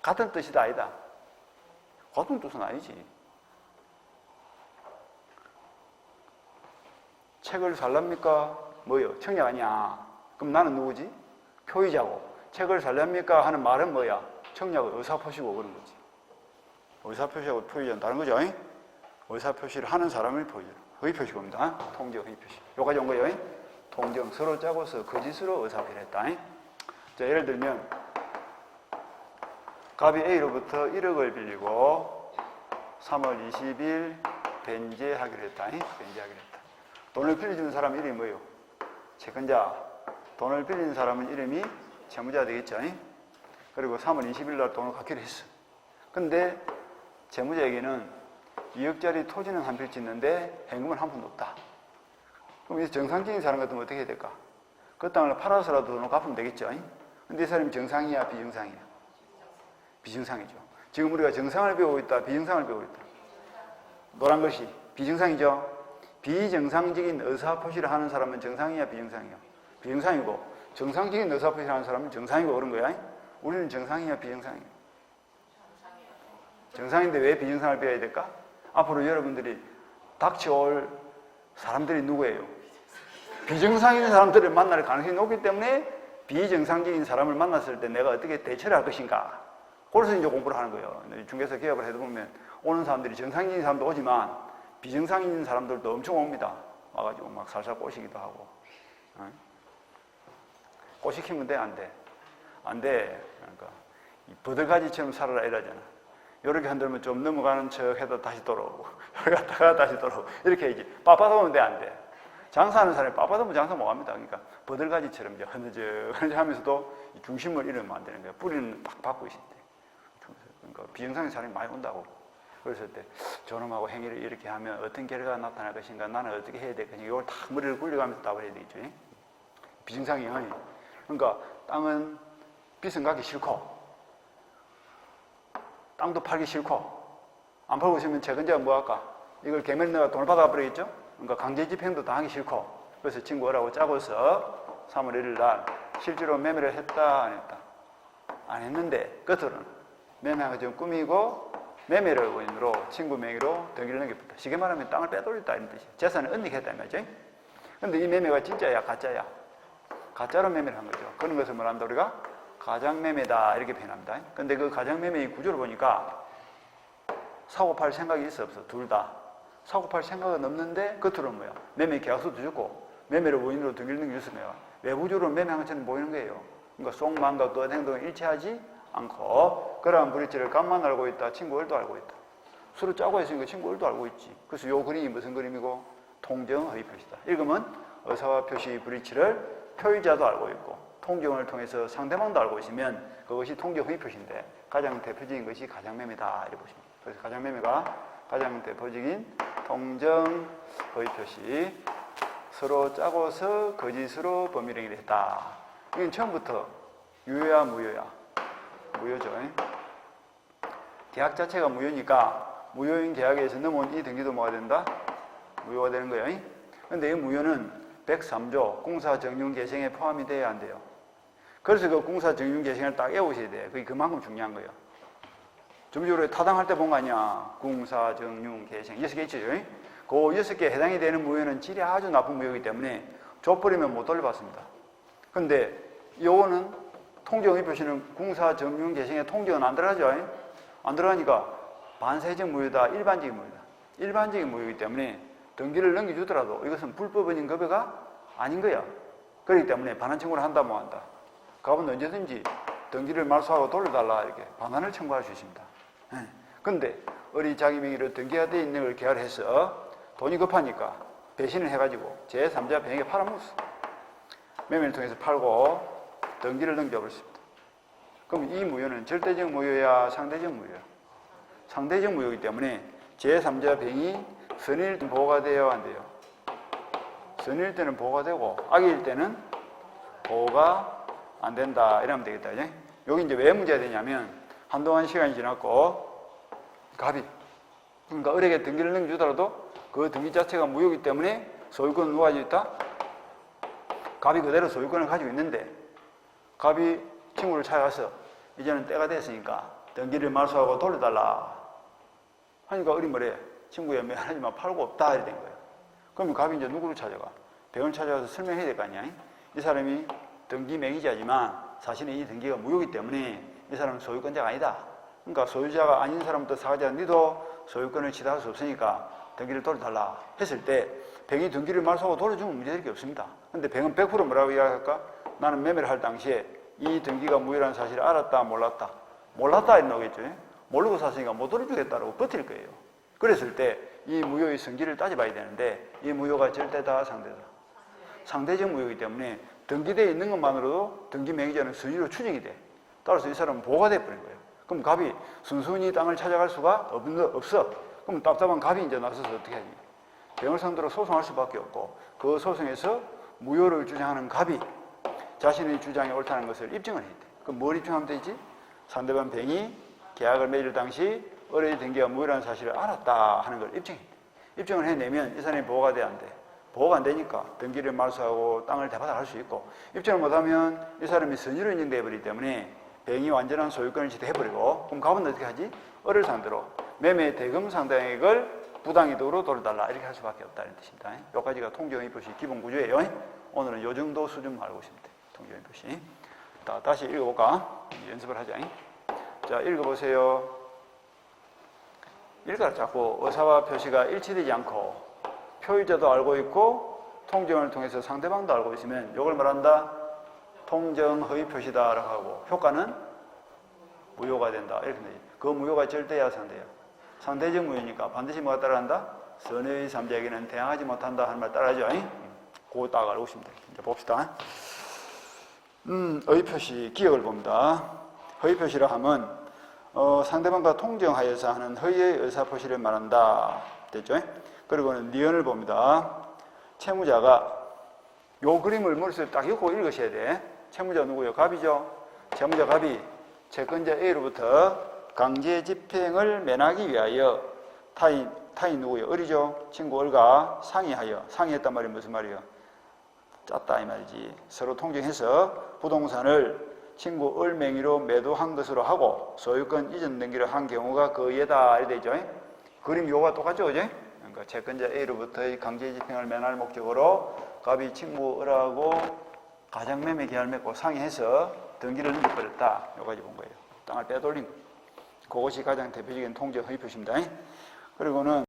같은 뜻이다, 아니다. 같은 뜻은 아니지. 책을 살랍니까? 뭐요? 청약 아니야. 그럼 나는 누구지? 표의자고. 책을 살랍니까? 하는 말은 뭐야? 청약을 의사표시고 그런 거지. 의사표시하고 표의자는 다른 거죠. 의사표시를 하는 사람을 표의자. 의표시입니다. 통정 의표시. 여기까지 온 거예요. 통정 서로 짜고서 거짓으로 의사표시를 했다. 자, 예를 들면 갑이 A로부터 1억을 빌리고 3월 20일 변제하기로 했다. 변제하기로 했다. 돈을 빌려주는 사람 이름이 뭐예요? 채권자. 돈을 빌리는 사람은 이름이 채무자 되겠죠. 그리고 3월 20일 날 돈을 갚기로 했어. 근데 채무자에게는 2억짜리 토지는 한 필지 있는데 현금은 한 푼도 없다. 그럼 이 정상적인 사람 같으면 어떻게 해야 될까? 그 땅을 팔아서라도 돈을 갚으면 되겠죠. 근데 이 사람이 정상이야, 비정상이야? 비정상이죠. 지금 우리가 정상을 배우고 있다, 비정상을 배우고 있다. 노란 것이 비정상이죠. 비정상적인 의사표시를 하는 사람은 정상이야, 비정상이야? 비정상이고, 정상적인 의사표시를 하는 사람은 정상이고 그런 거야. 우리는 정상이야, 비정상이야? 정상인데 왜 비정상을 배워야 될까? 앞으로 여러분들이 닥쳐올 사람들이 누구예요? 비정상인 사람들을 만날 가능성이 높기 때문에 비정상적인 사람을 만났을 때 내가 어떻게 대처를 할 것인가? 그래서 이제 공부를 하는 거예요. 중개사 개업을 해도 보면 오는 사람들이 정상적인 사람도 오지만 비정상인 사람들도 엄청 옵니다. 와가지고 막 살살 꼬시기도 하고. 꼬시키면 돼? 안 돼? 안 돼. 그러니까 버들가지처럼 살아라 이러잖아. 이렇게 흔들면 좀 넘어가는 척 해도 다시 돌아오고 여기 갔다가 다시 돌아오고 이렇게 해야지. 빳빳하면 돼? 안 돼? 장사하는 사람이 빳빳하면 장사 못 합니다. 그러니까 버들가지처럼 이제 흐느적 하면서도 중심을 잃으면 안 되는 거예요. 뿌리는 딱 받고 있을 때. 그러니까 비정상인 사람이 많이 온다고. 그랬을 때 저놈하고 행위를 이렇게 하면 어떤 결과가 나타날 것인가, 나는 어떻게 해야 될 것인가, 이걸 다 머리를 굴려가면서 답을 해야 되겠죠. 비정상이에요. 그러니까 땅은 빚은 가기 싫고 땅도 팔기 싫고 안 팔고 있으면 채권자가 뭐 할까? 이걸 개면에 내가 돈을 받아버리겠죠? 그러니까 강제 집행도 당하기 싫고 그래서 친구 오라고 짜고서 3월 1일 날 실제로 매매를 했다 안 했다? 안 했는데 끝으로는 매매가 좀 꾸미고 매매를 원인으로 친구 명의로 등기를 넘겼다. 쉽게 말하면 땅을 빼돌렸다 이런 뜻이에요. 재산을 은닉했다 이 말이죠. 근데 이 매매가 진짜야 가짜야? 가짜로 매매를 한 거죠. 그런 것을 뭐라 한다 우리가? 가장매매다 이렇게 표현합니다. 근데 그 가장매매의 구조를 보니까 사고 팔 생각이 있어 없어? 둘 다. 사고 팔 생각은 없는데 겉으로는 뭐야? 매매 계약서도 줬고 매매를 원인으로 등기를 넘겼으면 외부적으로 매매한 것처럼 보이는 거예요. 그러니까 속마음과 그 행동이 일치하지 않고 그러한 브릿지를 간만 알고 있다. 친구 을도 알고 있다. 서로 짜고 했으니까 친구 을도 알고 있지. 그래서 이 그림이 무슨 그림이고? 통정의 표시다. 읽으면 의사와 표시 브릿지를 표의자도 알고 있고 통정을 통해서 상대방도 알고 있으면 그것이 통정의 표시인데 가장 대표적인 것이 가장매매다 이렇게 보시면 됩니다. 그래서 가장매매가 가장 대표적인 통정의 표시 서로 짜고서 거짓으로 법률 행위를 했다. 이건 처음부터 유효야 무효야? 무효죠. 계약 자체가 무효니까 무효인 계약에서 넘어온 이 등기도 뭐가 된다? 무효가 되는 거예요. 그런데 이 무효는 103조 공사정융개생에 포함이 돼야 안 돼요. 그래서 그 공사정융개생을 딱 외우셔야 돼요. 그게 그만큼 중요한 거예요. 점주로 타당할 때 본 거 아니야. 공사정융개생 6개 있죠. 그 6개에 해당이 되는 무효는 질이 아주 나쁜 무효이기 때문에 줘버리면 못 돌려받습니다. 근데 요거는 통정의 표시는 공사정융개생에 통정은 안 들어가죠. 안 들어가니까 반세적 무효다, 일반적인 무효다. 일반적인 무효이기 때문에 등기를 넘겨주더라도 이것은 불법인 급여가 아닌 거야. 그렇기 때문에 반환 청구를 한다 뭐 한다. 그러면 언제든지 등기를 말소하고 돌려달라 이렇게 반환을 청구할 수 있습니다. 근데 어리 자기 명의로 등기가 되어 있는 걸 계약해서 돈이 급하니까 배신을 해가지고 제3자 병에게 팔아먹었어. 매매를 통해서 팔고 등기를 넘겨버렸습니다. 그럼 이 무효는 절대적 무효야, 상대적 무효야? 상대적 무효이기 때문에 제3자 병이 선일 때는 보호가 돼요, 안 돼요? 선일 때는 보호가 되고 악일 때는 보호가 안 된다 이러면 되겠다. 이제 여기 이제 왜 문제가 되냐면 한동안 시간이 지났고 갑이 그러니까 을에게 등기를 넘겨주더라도 그 등기 자체가 무효이기 때문에 소유권은 누가 가지고 있다? 갑이 그대로 소유권을 가지고 있는데 갑이 친구를 찾아가서 이제는 때가 됐으니까 등기를 말소하고 돌려달라 하니까 을이 뭐래? 친구야 미안하지만 팔고 없다 이래 된 거예요. 그러면 갑이 이제 누구를 찾아가? 병을 찾아가서 설명해야 될 거 아니야? 이 사람이 등기 매기자지만 사실은 이 등기가 무효이기 때문에 이 사람은 소유권자가 아니다. 그러니까 소유자가 아닌 사람부터 사가자 니도 소유권을 취득할 수 없으니까 등기를 돌려달라 했을 때 병이 등기를 말소하고 돌려주면 문제될 게 없습니다. 근데 병은 100% 뭐라고 이야기할까? 나는 매매를 할 당시에 이 등기가 무효라는 사실을 알았다 몰랐다? 몰랐다 이렇게 나오겠죠. 모르고 샀으니까 못 돌려주겠다라고 버틸 거예요. 그랬을 때 이 무효의 성질을 따져봐야 되는데 이 무효가 절대다 상대다? 상대적 무효이기 때문에 등기되어 있는 것만으로도 등기 매기자는 순위로 추정이 돼. 따라서 이 사람은 보호가 돼버린 거예요. 그럼 갑이 순순히 땅을 찾아갈 수가 없어. 그럼 답답한 갑이 이제 나서서 어떻게 하지? 병을 상대로 소송할 수밖에 없고 그 소송에서 무효를 주장하는 갑이 자신의 주장이 옳다는 것을 입증을 해야 돼. 그럼 뭘 입증하면 되지? 상대방 병이 계약을 맺을 당시 을의 등기가 무효라는 사실을 알았다 하는 걸 입증해. 입증을 해내면 이 사람이 보호가 돼, 안 돼? 보호가 안 되니까 등기를 말소하고 땅을 대받아갈 수 있고 입증을 못하면 이 사람이 선의로 인정되어 버리기 때문에 병이 완전한 소유권을 지도해버리고 그럼 갑은 어떻게 하지? 을을 상대로 매매 대금 상당액을 부당이득으로 돌려달라 이렇게 할 수밖에 없다는 뜻입니다. 여기까지가 통정의 표시 기본 구조예요. 오늘은 요 정도 수준만 알고 있으면 돼요. 통정의 표시. 다시 읽어볼까? 연습을 하자. 자, 읽어보세요. 읽어라. 자꾸 의사와 표시가 일치되지 않고 표의자도 알고 있고 통정을 통해서 상대방도 알고 있으면 이걸 말한다? 통정허위 표시다라고 하고 효과는 무효가 된다. 이렇게 되지. 그 무효가 절대야 상대야? 상대적 무효니까 반드시 뭐가 따라간다? 선의 3자에게는 대항하지 못한다 하는 말 따라하죠. 그거 딱 알고 있습니다. 이제 봅시다. 허위 표시 기억을 봅니다. 허위 표시라 하면 상대방과 통정하여서 하는 허위의 의사표시를 말한다. 됐죠? 그리고는 니언을 봅니다. 채무자가 요 그림을 머릿속에 딱 읽고 읽으셔야 돼. 채무자 누구예요? 갑이죠? 채무자 갑이 채권자 A로부터 강제 집행을 면하기 위하여 타인 누구예요? 을이죠? 친구 을과 상의했단 말이 무슨 말이에요? 짰다 이 말이지. 서로 통정해서 부동산을 친구 을 명의로 매도한 것으로 하고 소유권 이전 등기를 한 경우가 그 예다 이래 되죠. 그림 요가 똑같죠, 그죠? 그러니까 채권자 A로부터의 강제 집행을 면할 목적으로 갑이 친구 을하고 가장매매 계약을 맺고 상의해서 등기를 넘겨버렸다. 요까지 본 거예요. 땅을 빼돌린 거. 그것이 가장 대표적인 통정 허위 표시입니다. 그리고는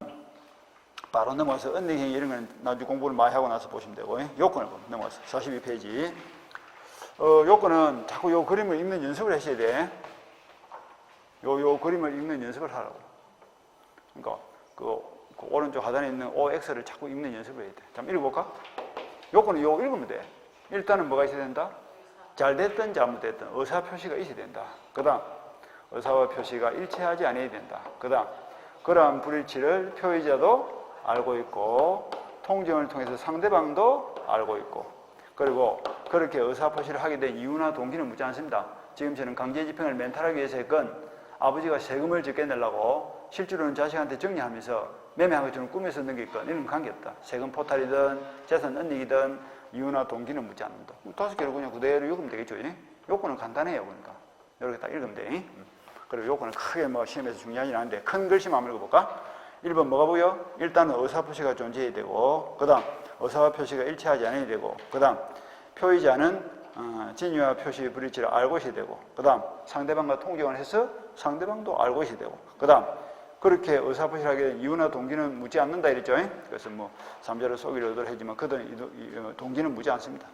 바로 넘어가서 은닉행위 이런 건 나중에 공부를 많이 하고 나서 보시면 되고 요건을 보면 넘어가서 42페이지. 요거는 자꾸 요 그림을 읽는 연습을 하셔야 돼. 요 그림을 읽는 연습을 하라고. 그러니까 그 오른쪽 하단에 있는 OX를 자꾸 읽는 연습을 해야 돼. 잠깐 읽어볼까? 요거는 요 읽으면 돼. 일단은 뭐가 있어야 된다? 잘 됐든 잘못됐든 의사 표시가 있어야 된다. 그 다음 의사와 표시가 일치하지 않아야 된다. 그 다음 그러한 불일치를 표의자도 알고 있고 통정을 통해서 상대방도 알고 있고 그리고 그렇게 의사표시를 하게 된 이유나 동기는 묻지 않습니다. 지금 저는 강제집행을 멘탈하기 위해서 했건 아버지가 세금을 적게 내려고 실제로는 자식한테 정리하면서 매매한 것처럼 꾸며서 넘겼건 이런 관계없다. 세금 포탈이든 재산 은닉이든 이유나 동기는 묻지 않는다. 5개를 그냥 그대로 읽으면 되겠죠. 요거는 간단해요. 그러니까 이렇게 딱 읽으면 돼. 그리고 요거는 크게 뭐 시험에서 중요하진 않은데 큰 글씨만 한번 읽어볼까? 1번 뭐가 보여? 일단은 의사표시가 존재해야 되고 그 다음 의사와 표시가 일치하지 않아야 되고 그 다음 표의자는 진위와 표시의 불일치를 알고 있어야 되고 그 다음 상대방과 통정을 해서 상대방도 알고 있어야 되고 그 다음 그렇게 의사표시를 하게 된 이유나 동기는 묻지 않는다 이랬죠. 그래서 뭐 3자를 속이려도 하지만 그들은 동기는 묻지 않습니다.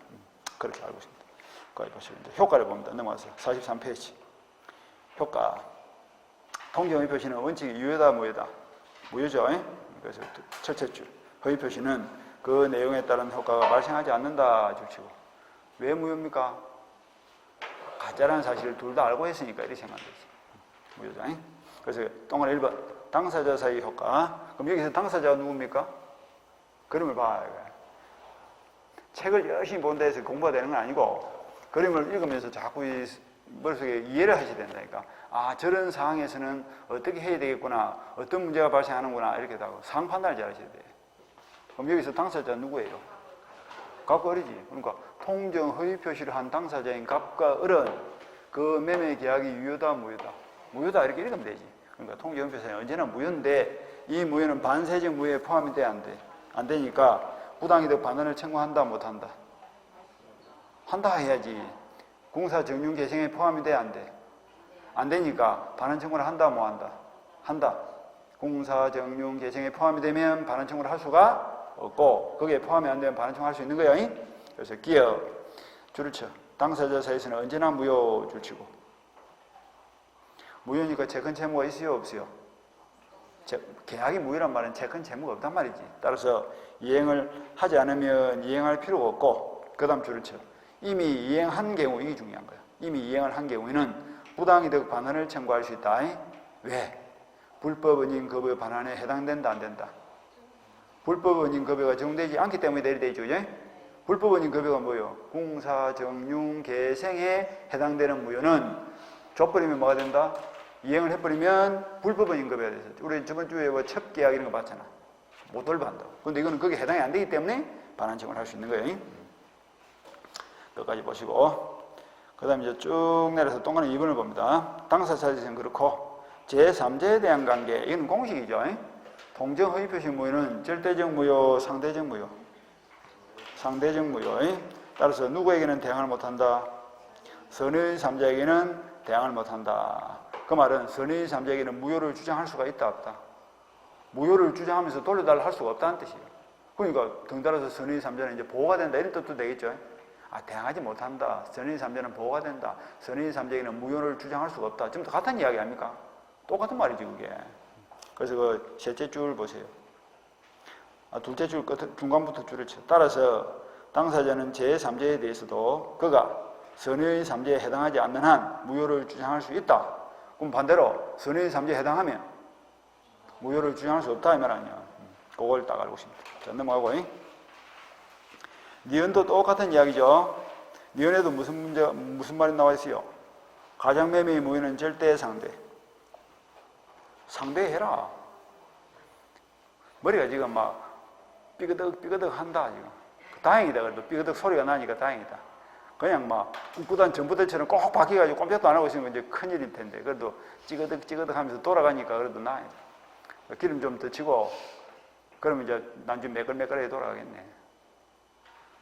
그렇게 알고 있습니다. 거기까지 보시면 돼요. 효과를 봅니다. 넘어가서 43페이지. 효과. 통정의 표시는 원칙이 유효다 무효다? 무효죠. 그래서 첫째 줄. 허위 표시는 그 내용에 따른 효과가 발생하지 않는다 줄치고. 왜 무효입니까? 가짜라는 사실을 둘 다 알고 했으니까 이렇게 생각하면 되지. 무효죠. 그래서 동그란 1번 당사자 사이 효과. 그럼 여기서 당사자가 누굽니까? 그림을 봐. 책을 열심히 본다 해서 공부가 되는 건 아니고 그림을 읽으면서 자꾸 이 머릿속에 이해를 하셔야 된다니까. 아, 저런 상황에서는 어떻게 해야 되겠구나, 어떤 문제가 발생하는구나, 이렇게 하고 상황 판단을 잘 하셔야 돼. 그럼 여기서 당사자 누구예요? 갑과 을이지. 그러니까 통정 허위 표시를 한 당사자인 갑과 을은 그 매매 계약이 유효다 무효다? 무효다 이렇게 읽으면 되지. 그러니까 통정 허위 표시는 언제나 무효인데 이 무효는 반세적 무효에 포함이 돼 안 돼? 안 되니까 부당이득 반환을 청구한다 못한다? 한다 해야지. 공사 정륜 개생에 포함이 돼 안 돼? 안 되니까 반환 청구를 한다 뭐 한다? 한다. 공사 정륜 개생에 포함이 되면 반환 청구를 할 수가 없고 거기에 포함이 안 되면 반환 청구를 할 수 있는 거야. 그래서 기업 줄을 쳐. 당사자 사이에서는 언제나 무효 줄치고. 무효니까 채권 채무가 있어요 없어요? 계약이 무효란 말은 채권 채무가 없단 말이지. 따라서 이행을 하지 않으면 이행할 필요가 없고 그 다음 줄을 쳐. 이미 이행한 경우, 이게 중요한 거야. 이미 이행을 한 경우에는 부당이득 반환을 청구할 수 있다. 왜? 불법 은인 급여 반환에 해당된다 안 된다? 불법 은인 급여가 적용되지 않기 때문에 내리되죠. 불법 은인 급여가 뭐예요? 공사 정륜 개생에 해당되는 무효는 줘버리면 뭐가 된다? 이행을 해버리면 불법 은인 급여가 돼서 우리 저번 주에 뭐 첩계약 이런 거 봤잖아. 못 돌반다. 근데 이거는 거기에 해당이 안 되기 때문에 반환 청구를 할 수 있는 거예요. 여기까지 보시고 그 다음에 이제 쭉 내려서 동그란 2번을 봅니다. 당사자 사이에서는 그렇고 제3자에 대한 관계 이건 공식이죠. 통정 허위 표시 무효는 절대적 무효, 상대적 무효. 상대적 무효. 따라서 누구에게는 대항을 못한다? 선의 3자에게는 대항을 못한다. 그 말은 선의 3자에게는 무효를 주장할 수가 있다 없다? 무효를 주장하면서 돌려달라 할 수가 없다는 뜻이에요. 그러니까 덩달아서 선의 3자는 이제 보호가 된다 이런 뜻도 되겠죠. 아, 대항하지 못한다. 선의 3자는 보호가 된다. 선의 3자에게는 무효를 주장할 수가 없다. 전부 다 같은 이야기 아닙니까? 똑같은 말이지 그게. 그래서 그 셋째 줄 보세요. 둘째 줄 끝 중간부터 줄을 쳐. 따라서 당사자는 제3자에 대해서도 그가 선의 3자에 해당하지 않는 한 무효를 주장할 수 있다. 그럼 반대로 선의 3자에 해당하면 무효를 주장할 수 없다 이 말 아니야. 그걸 딱 알고 있습니다. 자, 넘어가고. 니은도 똑같은 이야기죠. 니은에도 무슨 말이 나와 있어요? 가장매매의 무효는 절대 상대. 상대해라. 머리가 지금 막 삐그덕 한다 지금. 다행이다. 그래도 삐그덕 소리가 나니까 다행이다. 그냥 막 꿈꾸던 전부들처럼 꼭 바뀌어가지고 꼼짝도 안 하고 있으면 이제 큰일일 텐데 그래도 찌그덕 하면서 돌아가니까 그래도 나아요. 기름 좀 더 치고 그러면 이제 난좀 매끌매끌하게 돌아가겠네.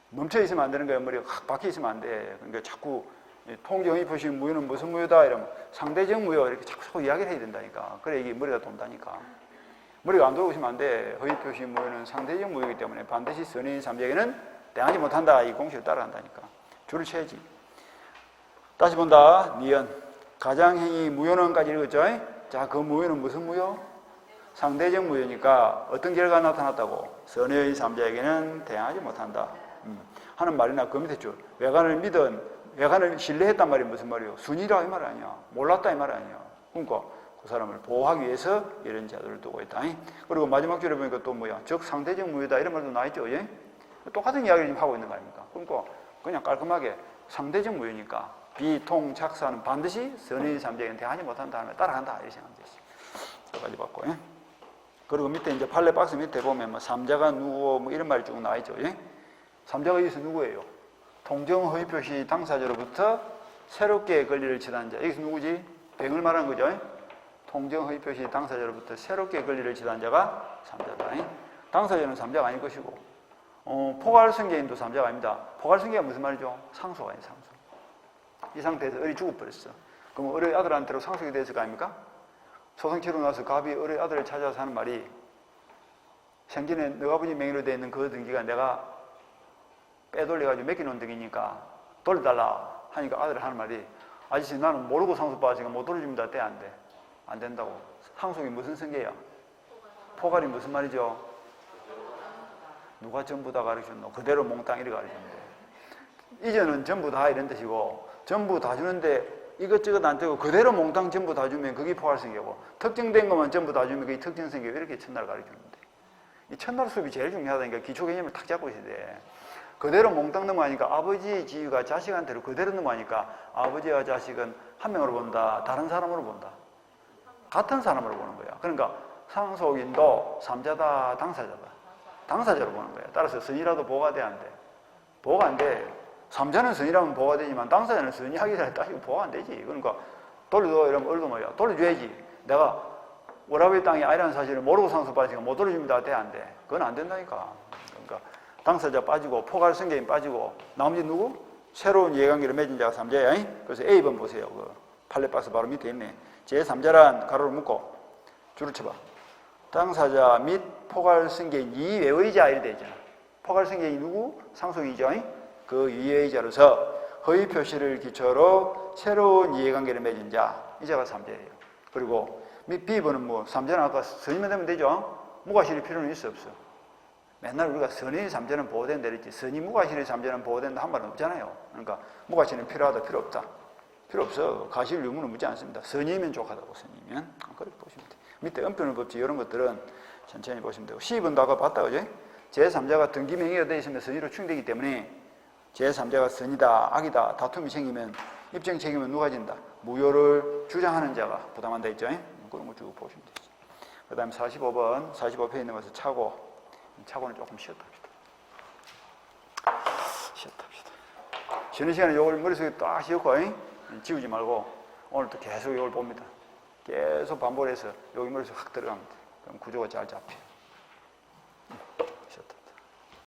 멈춰 있으면 안 되는 거야. 머리가 확 박혀 있으면 안 돼. 그러니까 자꾸 통정이 표시인 무효는 무슨 무효다 이러면 상대적 무효 이렇게 자꾸 이야기를 해야 된다니까. 그래 이게 머리가 돈다니까. 머리가 안 돌아오시면 안 돼. 허위 표시인 무효는 상대적 무효이기 때문에 반드시 선의 3자에게는 대항하지 못한다. 이 공식을 따라간다니까. 줄을 쳐야지. 다시 본다. 니은. 가장행위 무효는까지 읽었죠? 자, 그 무효는 무슨 무효? 상대적 무효니까 어떤 결과가 나타났다고? 선의 3자에게는 대항하지 못한다. 하는 말이나 그 밑에 줄. 외관을 신뢰했단 말이 무슨 말이에요? 순위라 이 말 아니야. 몰랐다 이 말 아니야. 그러니까 그 사람을 보호하기 위해서 이런 제도를 두고 있다. 그리고 마지막 줄에 보니까 또 뭐야? 즉 상대적 무효다 이런 말도 나있죠. 예? 똑같은 이야기를 지금 하고 있는 거 아닙니까? 그러니까 그냥 깔끔하게 상대적 무효니까 비통착사는 반드시 선의 3자에게는 대항하지 못한다 하면 따라간다 이렇게 생각하면 되지. 여기까지 봤고. 예? 그리고 밑에 이제 판례 박스 밑에 보면 뭐 3자가 누구 뭐 이런 말이 쭉 나있죠. 예? 3자가 여기서 누구예요? 통정 허위 표시 당사자로부터 새롭게 권리를 취득한 자. 여기서 누구지? 뱅을 말하는 거죠. 통정 허위 표시 당사자로부터 새롭게 권리를 취득한 자가 3자다. 당사자는 3자가 아닐 것이고 포괄승계인도 3자가 아닙니다. 포괄승계가 무슨 말이죠? 상소가 아니에요. 상소. 이 상태에서 을이 죽어버렸어. 그럼 을의 아들한테로 상속이 됐을 거 아닙니까? 소송 치르고 나서 갑이 을의 아들을 찾아서 하는 말이 생전에 너 아버지 명의로 되어 있는 그 등기가 내가 빼돌려가지고 맡겨놓은 등기니까 돌려달라 하니까 아들이 하는 말이 아저씨 나는 모르고 상속받았으니까 못 돌려줍니다. 돼 안 돼? 안 된다고. 상속이 무슨 승계야? 포괄이 무슨 말이죠? 누가 전부 다 가르쳤노? 그대로 몽땅 이렇게 가르쳤는데 이전은 전부 다 이런 뜻이고 전부 다 주는데 이것저것 안 되고 그대로 몽땅 전부 다 주면 그게 포괄성계고 특정된 것만 전부 다 주면 그게 특정성계고 이렇게 첫날 가르쳐주는데 이 첫날 수업이 제일 중요하다니까 기초 개념을 탁 잡고 있어야 돼. 그대로 몽땅 넘어가니까 아버지의 지위가 자식한테로 그대로 넘어가니까 아버지와 자식은 한 명으로 본다. 다른 사람으로 본다. 같은 사람으로 보는 거야. 그러니까 상속인도 삼자다 당사자다. 당사자로 보는 거야. 따라서 선이라도 보호가 돼 안 돼? 보호가 안 돼. 삼자는 선이라면 보호가 되지만 당사자는 선이 하기 전에 따지고 보호가 안 되지. 그러니까 돌려줘 이러면 얼굴 뭐야? 돌려줘야지. 내가 오라비 땅이 아니라는 사실을 모르고 상속받으니까 못 돌려줍니다. 돼 안 돼? 그건 안 된다니까. 그러니까 당사자 빠지고 포괄성계인 빠지고 나머지 누구? 새로운 이해관계를 맺은 자가 삼자야. 그래서 A번 보세요. 그 팔레박스 바로 밑에 있네. 제3자란 가로를 묶고 줄을 쳐봐. 당사자 및 포괄성계인 이외의자 이래 되잖아. 포괄성계인이 누구? 상속이죠. 그 이외의자로서 허위 표시를 기초로 새로운 이해관계를 맺은 자, 이 자가 삼자예요. 그리고 B번은 뭐 삼자는 아까 선이면 되면 되죠. 무과실이 필요는 있어 없어? 맨날 우리가 선의 삼자는 보호된다 그랬지 선이 무과실의 삼자는 보호된다 한 말은 없잖아요. 그러니까 무과실은 필요하다 필요 없다. 필요 없어. 가실 유무는 묻지 않습니다. 선이면 족하다고 선이면 그렇게 보시면 돼요. 밑에 은편의 법칙 이런 것들은 천천히 보시면 되고 C번도 아까 봤다 그죠? 제3자가 등기명의가 되어 있으면 선의로 충되기 때문에 제3자가 선이다 악이다 다툼이 생기면 입증 책임은 누가 진다? 무효를 주장하는 자가 부담한다 했죠? 그런 거 쭉 보시면 되죠. 그 다음에 45번 45페이지 있는 것을 차고는 조금 쉬었다 합시다. 쉬는 시간에 이걸 머릿속에 딱 씌우고 지우지 말고 오늘도 계속 이걸 봅니다. 계속 반복해서 여기 머릿속에 확 들어갑니다. 그럼 구조가 잘 잡혀요.